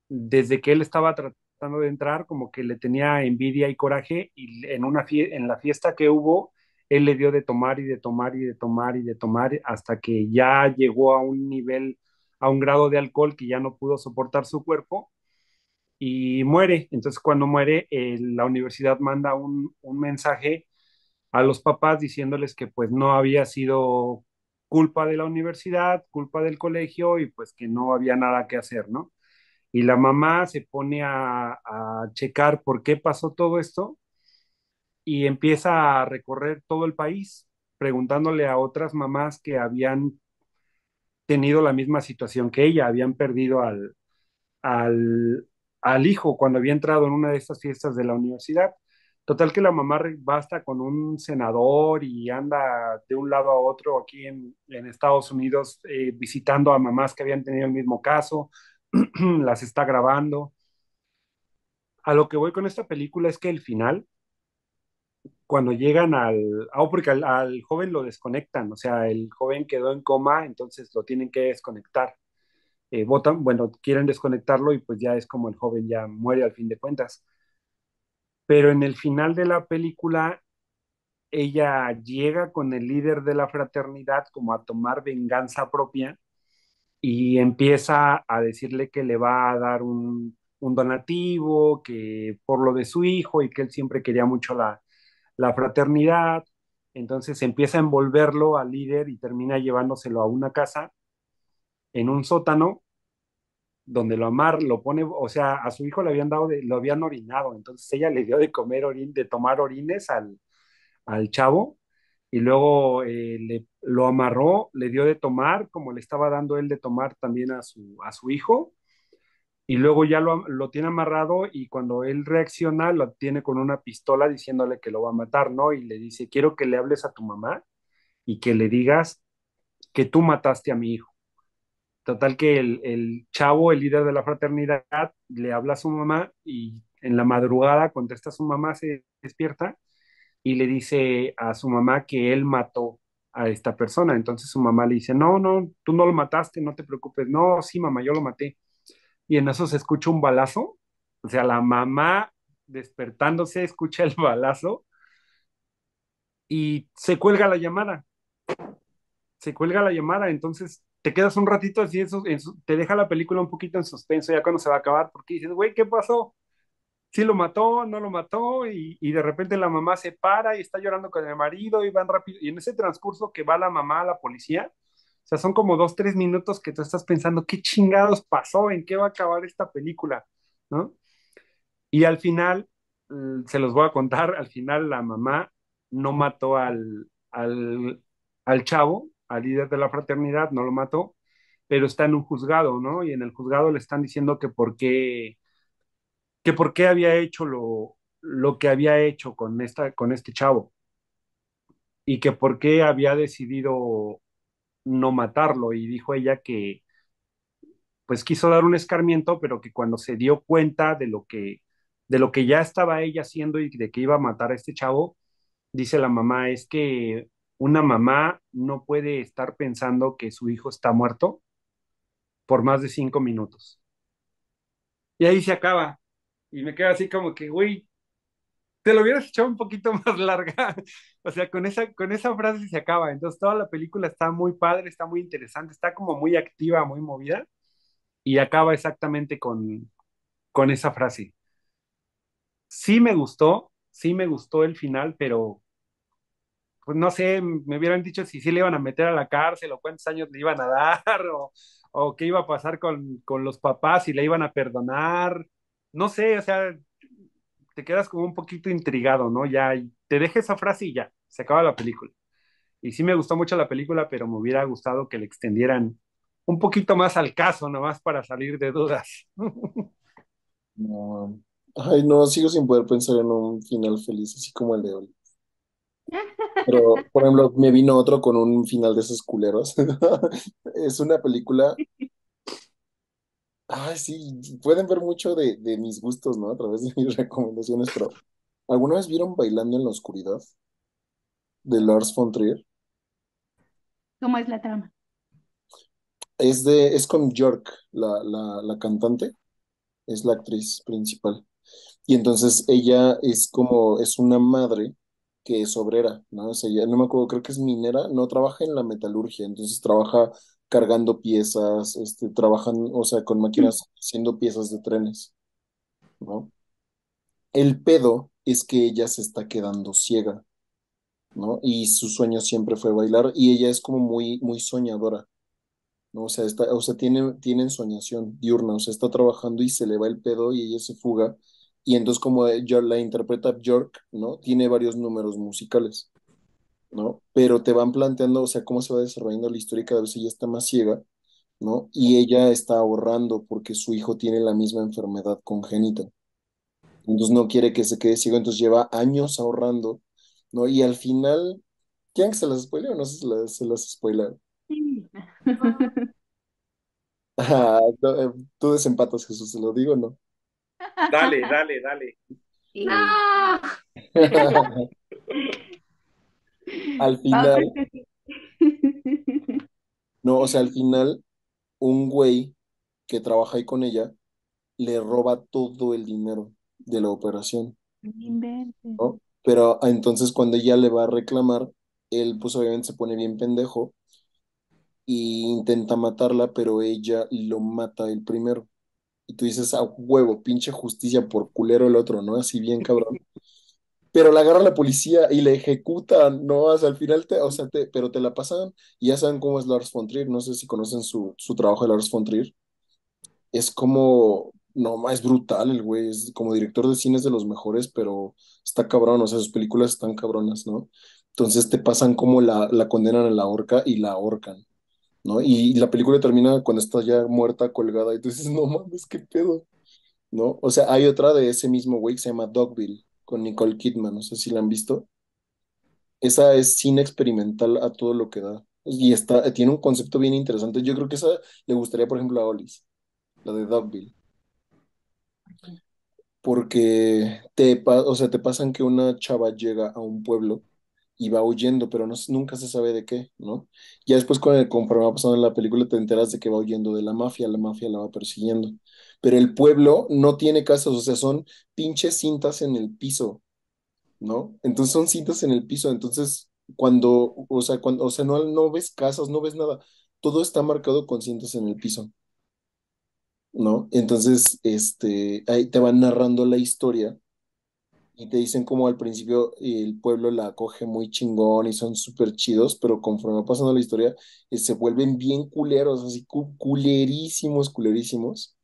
desde que él estaba tratando de entrar, como que le tenía envidia y coraje, y en la fiesta que hubo, él le dio de tomar y de tomar y de tomar y de tomar, hasta que ya llegó a un nivel, a un grado de alcohol que ya no pudo soportar su cuerpo y muere. Entonces, cuando muere, la universidad manda un mensaje a los papás diciéndoles que pues no había sido culpa de la universidad, culpa del colegio y pues que no había nada que hacer, ¿no? Y la mamá se pone a checar por qué pasó todo esto y empieza a recorrer todo el país preguntándole a otras mamás que habían tenido la misma situación que ella, habían perdido al, al hijo cuando había entrado en una de estas fiestas de la universidad. Total que la mamá basta con un senador y anda de un lado a otro aquí en Estados Unidos visitando a mamás que habían tenido el mismo caso, las está grabando. A lo que voy con esta película es que el final, cuando llegan porque al joven lo desconectan, o sea, el joven quedó en coma, entonces lo tienen que desconectar. Votan, bueno, quieren desconectarlo y pues ya es como el joven ya muere al fin de cuentas. Pero en el final de la película, ella llega con el líder de la fraternidad como a tomar venganza propia y empieza a decirle que le va a dar un donativo, que por lo de su hijo y que él siempre quería mucho la fraternidad. Entonces empieza a envolverlo al líder y termina llevándoselo a una casa en un sótano donde lo pone, o sea, a su hijo le habían lo habían orinado, entonces ella le dio de comer de tomar orines al chavo y luego lo amarró, le dio de tomar, como le estaba dando él de tomar también a su hijo, y luego ya lo tiene amarrado y cuando él reacciona lo tiene con una pistola diciéndole que lo va a matar, ¿no? Y le dice, quiero que le hables a tu mamá y que le digas que tú mataste a mi hijo. Total que el chavo, el líder de la fraternidad, le habla a su mamá y en la madrugada contesta a su mamá, se despierta y le dice a su mamá que él mató a esta persona. Entonces su mamá le dice, no, no, tú no lo mataste, no te preocupes. No, sí, mamá, yo lo maté. Y en eso se escucha un balazo. O sea, la mamá despertándose escucha el balazo y se cuelga la llamada, entonces te quedas un ratito así, te deja la película un poquito en suspenso ya cuando se va a acabar, porque dices, güey, ¿qué pasó? ¿Sí lo mató? ¿No lo mató? Y de repente la mamá se para y está llorando con el marido y van rápido, y en ese transcurso que va la mamá a la policía, o sea, son como 2, 3 minutos que tú estás pensando, ¿qué chingados pasó? ¿En qué va a acabar esta película? ¿No? Y al final, se los voy a contar, al final la mamá no mató al chavo, al líder de la fraternidad, no lo mató, pero está en un juzgado, ¿no? Y en el juzgado le están diciendo que por qué había hecho lo que había hecho con este chavo y que por qué había decidido no matarlo. Y dijo ella que pues quiso dar un escarmiento, pero que cuando se dio cuenta de lo que ya estaba ella haciendo y de que iba a matar a este chavo, dice la mamá, es que una mamá no puede estar pensando que su hijo está muerto por más de 5 minutos. Y ahí se acaba. Y me queda así como que, güey, te lo hubieras echado un poquito más larga. O sea, con esa frase se acaba. Entonces toda la película está muy padre, está muy interesante, está como muy activa, muy movida y acaba exactamente con esa frase. Sí me gustó el final, pero pues no sé, me hubieran dicho si sí le iban a meter a la cárcel o cuántos años le iban a dar o qué iba a pasar con los papás, si le iban a perdonar. No sé, o sea, te quedas como un poquito intrigado, ¿no? Ya, y te deja esa frase y ya, se acaba la película. Y sí me gustó mucho la película, pero me hubiera gustado que le extendieran un poquito más al caso, nomás para salir de dudas. No. Ay, no, sigo sin poder pensar en un final feliz, así como el de hoy. Pero, por ejemplo, me vino otro con un final de esos culeros. Es una película. Ay, sí, pueden ver mucho de mis gustos, ¿no? A través de mis recomendaciones, pero ¿alguna vez vieron Bailando en la Oscuridad de Lars von Trier? ¿Cómo es la trama? Es con Björk, la cantante, es la actriz principal. Y entonces ella es una madre que es obrera, ¿no? O sea, ella, no me acuerdo, creo que es minera, no trabaja en la metalurgia, entonces trabaja cargando piezas, trabajan, o sea, con máquinas haciendo piezas de trenes, ¿no? El pedo es que ella se está quedando ciega, ¿no? Y su sueño siempre fue bailar y ella es como muy, muy soñadora, ¿no? O sea, tiene ensoñación diurna, o sea, está trabajando y se le va el pedo y ella se fuga. Y entonces como yo la interpreta Björk, ¿no? Tiene varios números musicales, ¿no? Pero te van planteando, o sea, cómo se va desarrollando la historia y cada vez ella está más ciega, ¿no? Y ella está ahorrando porque su hijo tiene la misma enfermedad congénita. Entonces no quiere que se quede ciego, entonces lleva años ahorrando, ¿no? Y al final, ¿quieren que se las spoile o no se las spoila? Sí. Ah, no, tú desempatas, Jesús, se lo digo, ¿no? Dale, dale, dale. Eh, No. al Vamos a final, ver si- no, o sea, al final, un güey que trabaja ahí con ella le roba todo el dinero de la operación, No inventes. ¿no? Pero entonces cuando ella le va a reclamar, él pues obviamente se pone bien pendejo e intenta matarla, pero ella lo mata el primero. Y tú dices, a huevo, pinche justicia por culero el otro, ¿no? Así bien cabrón. pero la agarra la policía y le ejecutan, ¿no? O sea, al final pero te la pasan y ya saben cómo es Lars von Trier, no sé si conocen su trabajo de Lars von Trier. Es como, no, es brutal el güey, es como director de cine es de los mejores, pero está cabrón, o sea, sus películas están cabronas, ¿no? Entonces te pasan como la condenan a la horca y la ahorcan, ¿no? Y la película termina cuando está ya muerta, colgada, y tú dices, no mames, qué pedo, ¿no? O sea, hay otra de ese mismo güey que se llama Dogville, con Nicole Kidman, no sé si la han visto. Esa es cine experimental a todo lo que da. Y tiene un concepto bien interesante. Yo creo que esa le gustaría, por ejemplo, a Olis, la de Dogville. Porque o sea, te pasan que una chava llega a un pueblo y va huyendo, pero nunca se sabe de qué, ¿no? Ya después conforme va pasando en la película te enteras de que va huyendo de la mafia la va persiguiendo. Pero el pueblo no tiene casas, o sea, son pinches cintas en el piso, ¿no? Entonces son cintas en el piso, entonces o sea, no ves casas, no ves nada, todo está marcado con cintas en el piso, ¿no? Entonces, ahí te van narrando la historia y te dicen como al principio el pueblo la acoge muy chingón y son súper chidos, pero conforme va pasando la historia, se vuelven bien culeros, así culerísimos, culerísimos,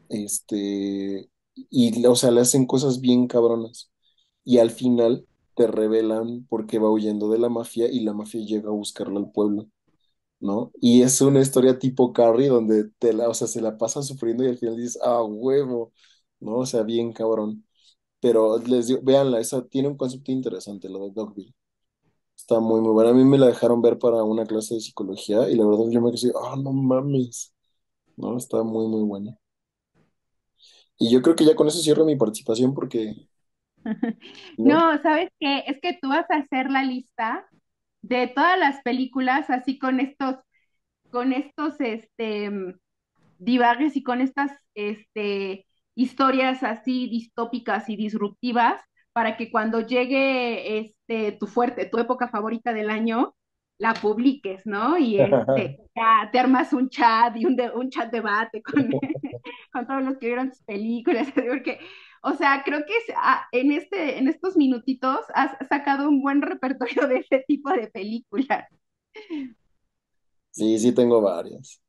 o sea, le hacen cosas bien cabronas. Y al final te revelan por qué va huyendo de la mafia y la mafia llega a buscarlo al pueblo, ¿no? Y es una historia tipo Carrie donde o sea, se la pasa sufriendo y al final dices, ah, huevo, ¿no? O sea, bien cabrón. Pero les digo, véanla, esa tiene un concepto interesante, lo de Dogville. Está muy, muy buena. A mí me la dejaron ver para una clase de psicología y la verdad yo me quedé, ah, no mames, ¿no? Está muy, muy buena. Y yo creo que ya con eso cierro mi participación porque, ¿no? No, ¿sabes qué? Es que tú vas a hacer la lista de todas las películas así con estos, divagues y con estas, historias así distópicas y disruptivas para que cuando llegue, tu época favorita del año, la publiques, ¿no? Y ya te armas un chat y un chat debate con, con todos los que vieron tus películas, porque, o sea, creo que en estos minutitos has sacado un buen repertorio de ese tipo de películas. Sí, sí tengo varias.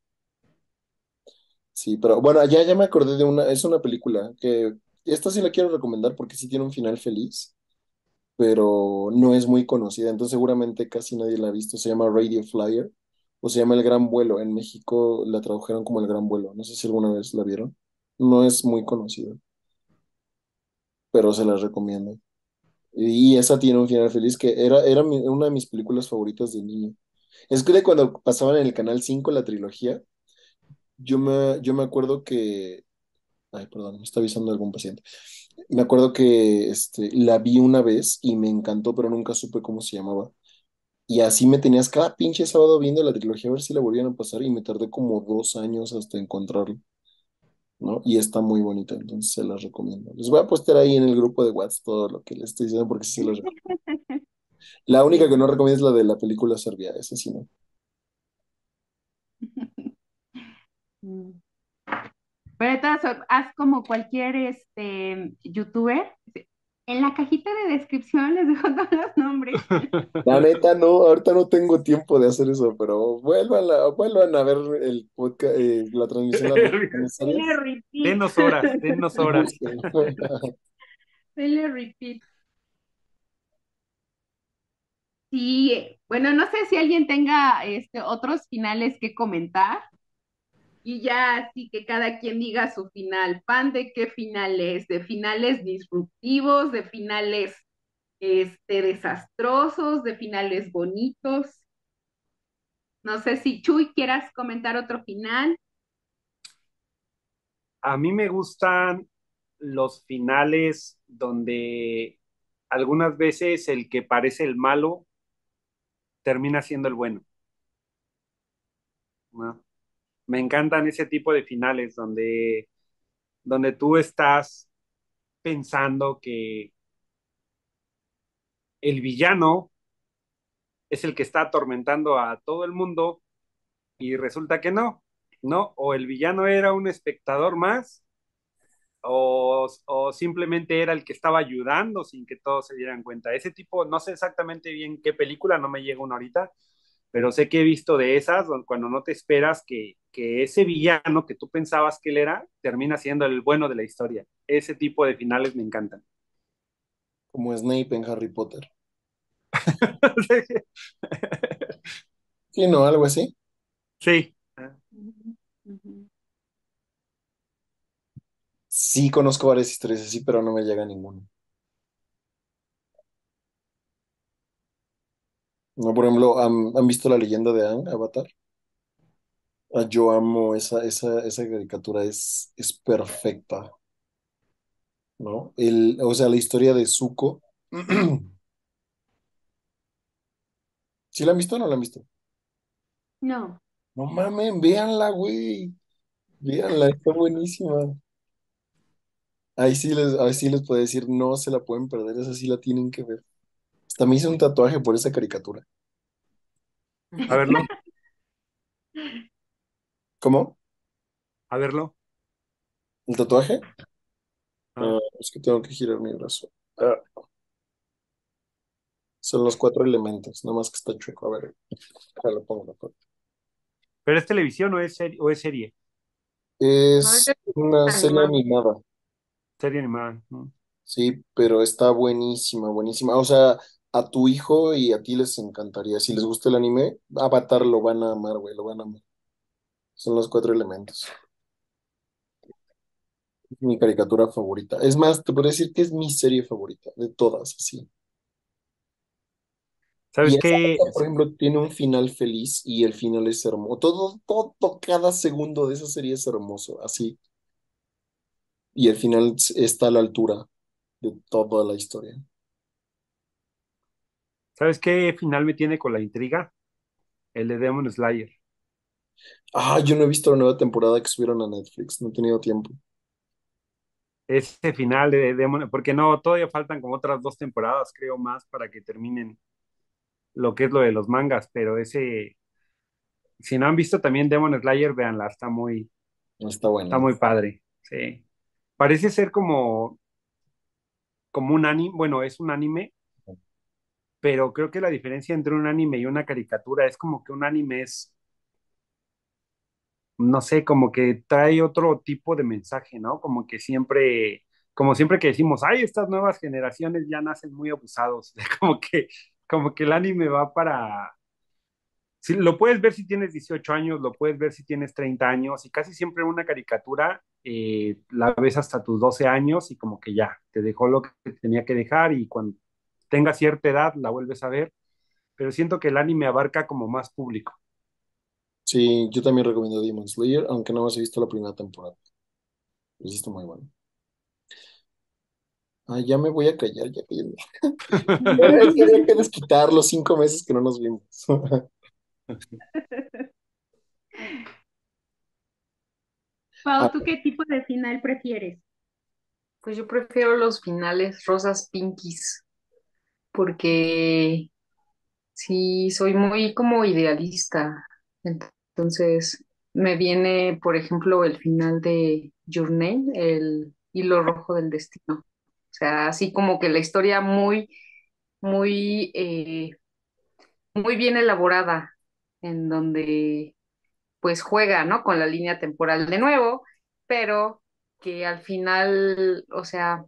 Sí, pero bueno, ya me acordé de es una película que esta sí la quiero recomendar porque sí tiene un final feliz, pero no es muy conocida, entonces seguramente casi nadie la ha visto. Se llama Radio Flyer o se llama El Gran Vuelo. En México la tradujeron como El Gran Vuelo. No sé si alguna vez la vieron. No es muy conocida, pero se las recomiendo. Y esa tiene un final feliz que era una de mis películas favoritas de niño. Es que de cuando pasaban en el Canal 5 la trilogía, yo me acuerdo que... Ay, perdón, me está avisando algún paciente. Me acuerdo que la vi una vez y me encantó, pero nunca supe cómo se llamaba. Y así me tenías cada pinche sábado viendo la trilogía a ver si la volvían a pasar y me tardé como 2 años hasta encontrarlo, ¿no? Y está muy bonita, entonces se las recomiendo. Les voy a postear ahí en el grupo de WhatsApp todo lo que les estoy diciendo porque sí se los recomiendo. La única que Sí. no recomiendo es la de la película Serbia, esa sí no. Mm. Pero de haz como cualquier youtuber. En la cajita de descripción les dejo todos los nombres. La neta no, ahorita no tengo tiempo de hacer eso, pero vuelvan a ver el podcast, la transmisión las veces Denle necesarias repeat. Denos horas, denos y horas. busquen. Denle repeat. Sí, bueno, no sé si alguien tenga otros finales que comentar y ya así que cada quien diga su final. ¿Pan de qué finales? ¿De finales disruptivos? ¿De finales desastrosos? ¿De finales bonitos? No sé si Chuy quieras comentar otro final. A mí me gustan los finales donde algunas veces el que parece el malo termina siendo el bueno, ¿no? Me encantan ese tipo de finales donde tú estás pensando que el villano es el que está atormentando a todo el mundo y resulta que no, ¿no? O el villano era un espectador más o simplemente era el que estaba ayudando sin que todos se dieran cuenta. Ese tipo, no sé exactamente bien qué película, no me llega una ahorita, pero sé que he visto de esas cuando no te esperas que ese villano que tú pensabas que él era, termina siendo el bueno de la historia. Ese tipo de finales me encantan. Como Snape en Harry Potter. Sí, ¿no? Algo así. Sí. Ujú, ujú. Sí, conozco varias historias así, pero no me llega ninguna. No, por ejemplo, ¿han visto la leyenda de Aang, Avatar? Ah, yo amo esa caricatura, es perfecta, ¿no? O sea, la historia de Zuko. ¿Sí la han visto o no la han visto? No. No mamen, véanla, güey. Véanla, está buenísima. Ahí sí les puedo decir, no se la pueden perder, esa sí la tienen que ver. Hasta me hice un tatuaje por esa caricatura. A verlo, ¿Cómo? a verlo. ¿El tatuaje? Ah. Es que tengo que girar mi brazo. Ah, son los cuatro elementos, nada más que está chueco. A ver, acá lo pongo la foto. ¿Pero es televisión o es serie? No es Es una serie animado. animada, Serie animada, ¿no? sí, pero está buenísima, buenísima. O sea, a tu hijo y a ti les encantaría. Si les gusta el anime, Avatar lo van a amar, güey, lo van a amar. Son los cuatro elementos. Es mi caricatura favorita. Es más, te podría decir que es mi serie favorita de todas, así. Y ¿Sabes esa, qué? por ejemplo, tiene un final feliz y el final es hermoso. Todo, cada segundo de esa serie es hermoso, así. Y el final está a la altura de toda la historia. ¿Sabes qué final me tiene con la intriga? El de Demon Slayer. Ah, yo no he visto la nueva temporada que subieron a Netflix, no he tenido tiempo. Ese final de Demon, porque no, todavía faltan como otras 2 temporadas, creo, más para que terminen lo que es lo de los mangas, pero ese, si no han visto también Demon Slayer, véanla, Está está buena. muy padre, sí. Parece ser como un anime, bueno, es un anime, pero creo que la diferencia entre un anime y una caricatura es como que un anime es, no sé, como que trae otro tipo de mensaje, ¿no? Como siempre que decimos, ay, estas nuevas generaciones ya nacen muy abusados, como que el anime va para, sí, lo puedes ver si tienes 18 años, lo puedes ver si tienes 30 años, y casi siempre una caricatura la ves hasta tus 12 años y como que ya, te dejó lo que te tenía que dejar y cuando tengas cierta edad la vuelves a ver, pero siento que el anime abarca como más público. Sí, yo también recomiendo Demon Slayer, aunque no más he visto la primera temporada. Pero sí está muy bueno. Ay, ya me voy a callar, ya cállenme. Es que había que desquitar los 5 meses que no nos vimos. Ah, Pau, ¿tú qué tipo de final prefieres? Pues yo prefiero los finales rosas pinkies, porque sí, soy muy como idealista. Entonces, me viene, por ejemplo, el final de Your Name, el hilo rojo del destino. O sea, así como que la historia muy, muy bien elaborada, en donde pues juega, ¿no? Con la línea temporal de nuevo, pero que al final, o sea,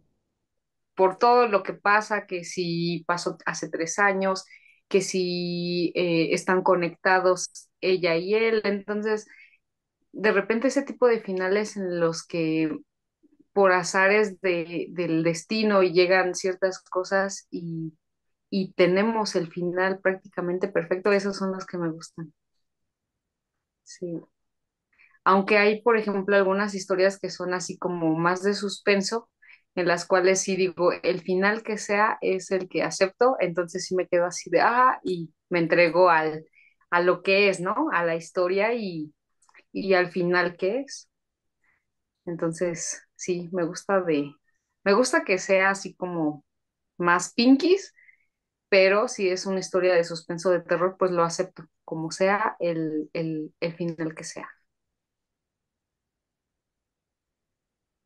por todo lo que pasa, que si pasó hace 3 años, que si están conectados ella y él, entonces de repente ese tipo de finales en los que por azares del destino y llegan ciertas cosas y tenemos el final prácticamente perfecto, esos son los que me gustan. Sí. Aunque hay, por ejemplo, algunas historias que son así como más de suspenso, en las cuales sí digo, el final que sea es el que acepto, entonces sí me quedo así de, y me entrego a lo que es, ¿no? A la historia y al final que es. Entonces, sí, me gusta que sea así como más pinkies, pero si es una historia de suspenso de terror, pues lo acepto, como sea el final que sea.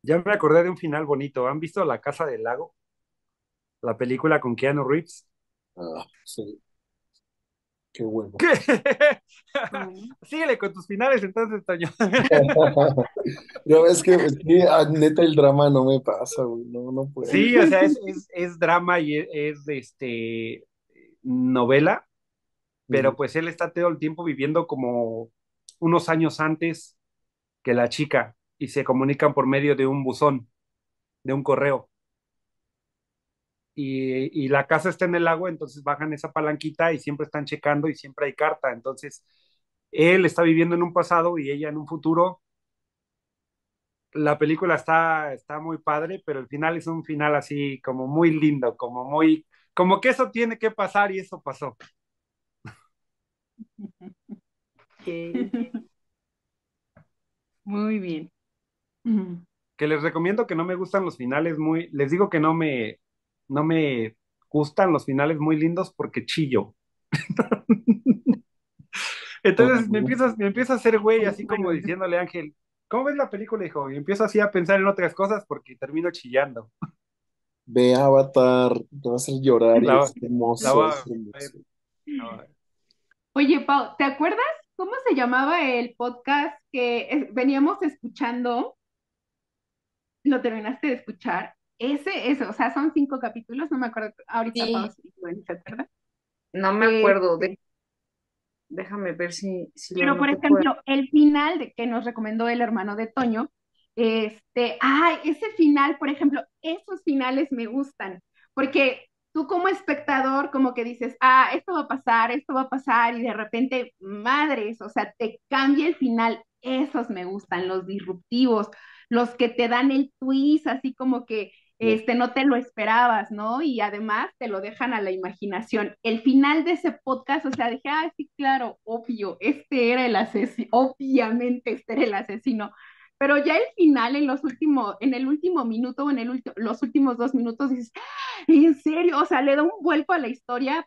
Ya me acordé de un final bonito. ¿Han visto La Casa del Lago? La película con Keanu Reeves. Ah, sí, qué bueno. ¿Qué? Mm. Síguele con tus finales entonces, Toño. No, neta el drama no me pasa, güey. No, no puedo. Sí, o sea, es drama y novela, pero Ujú. pues él está todo el tiempo viviendo como unos años antes que la chica y se comunican por medio de un buzón, de un correo. Y la casa está en el lago, entonces bajan esa palanquita y siempre están checando y siempre hay carta. Entonces, él está viviendo en un pasado y ella en un futuro. La película está muy padre, pero el final es un final así como muy lindo, como que eso tiene que pasar y eso pasó. Ok. Muy bien. Mm. Que les recomiendo que no me gustan los finales les digo que no me gustan los finales muy lindos porque chillo. Entonces me empiezo a hacer güey, así como Bueno, diciéndole a Ángel, ¿cómo ves la película, hijo? Y empiezo así a pensar en otras cosas porque termino chillando. Ve Avatar, te va a hacer llorar y La, es la hermoso, voy es a ver. hermoso. oye, Pau, ¿te acuerdas cómo se llamaba el podcast que veníamos escuchando? ¿Lo terminaste de escuchar? Ese, o sea, son 5 capítulos, no me acuerdo ahorita, Pau, Sí, si ¿se acuerda? no me acuerdo. Este, Déjame ver si lo pero, por anoté por ahí. ejemplo, el final de que nos recomendó el hermano de Toño, ay, ese final, por ejemplo, esos finales me gustan, porque tú como espectador como que dices, esto va a pasar, y de repente, madres, o sea, te cambia el final, esos me gustan, los disruptivos, los que te dan el twist, así como que no te lo esperabas, ¿no? Y además te lo dejan a la imaginación. El final de ese podcast, o sea, dije, sí, claro, obvio, este era el asesino, obviamente este era el asesino. Pero ya el final, en el último minuto o los últimos 2 minutos, dices, en serio, o sea, le da un vuelco a la historia,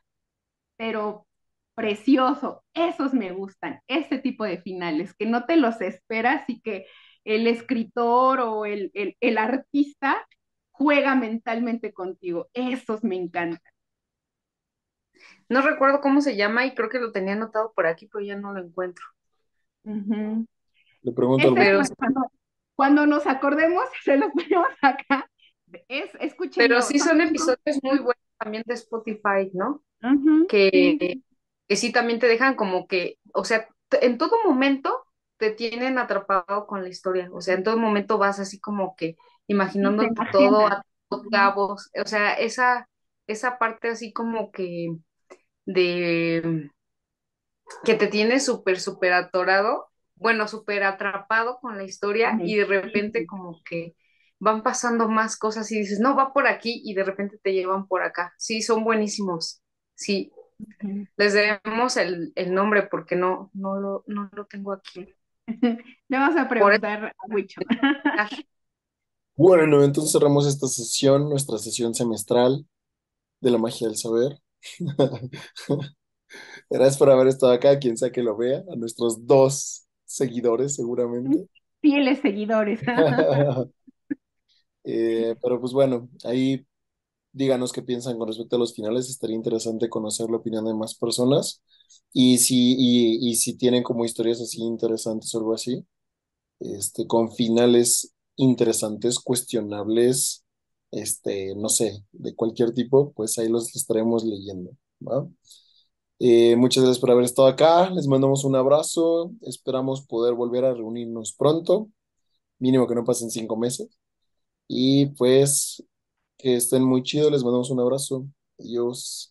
pero precioso. Esos me gustan, ese tipo de finales, que no te los esperas y que el escritor o el artista juega mentalmente contigo. Esos me encantan. No recuerdo cómo se llama y creo que lo tenía anotado por aquí, pero ya no lo encuentro. Ujú. Le pregunto al Pero, Bueno, cuando nos acordemos, se los ponemos acá. pero Escúchenlo, sí son son 5. episodios muy buenos también de Spotify, ¿no? Ujú, Que, sí. que sí también te dejan como que, o sea, en todo momento te tienen atrapado con la historia. O sea, en todo momento vas así como que Y te imaginándote todo enajenan. a todos Ujú. cabos. O sea, esa parte así como que de que te tiene súper, súper atorado, bueno, súper atrapado con la historia Con y el de repente chisme. como que van pasando más cosas y dices, no, va por aquí y de repente te llevan por acá. Sí, son buenísimos. Sí, Ujú. les debemos el nombre porque no lo tengo aquí. Le vamos a Por eso, preguntar a Huicho. Bueno, entonces cerramos esta sesión, nuestra sesión semestral de la magia del saber. Gracias por haber estado acá, quien sea que lo vea, a nuestros dos seguidores seguramente. Fieles seguidores. Pero pues bueno, ahí díganos qué piensan con respecto a los finales. Estaría interesante conocer la opinión de más personas. Y si tienen como historias así interesantes o algo así, con finales interesantes, cuestionables, no sé, de cualquier tipo, pues ahí los estaremos leyendo, ¿va? Muchas gracias por haber estado acá. Les mandamos un abrazo. Esperamos poder volver a reunirnos pronto. Mínimo que no pasen 5 meses. Y pues que estén muy chidos. Les mandamos un abrazo. Adiós.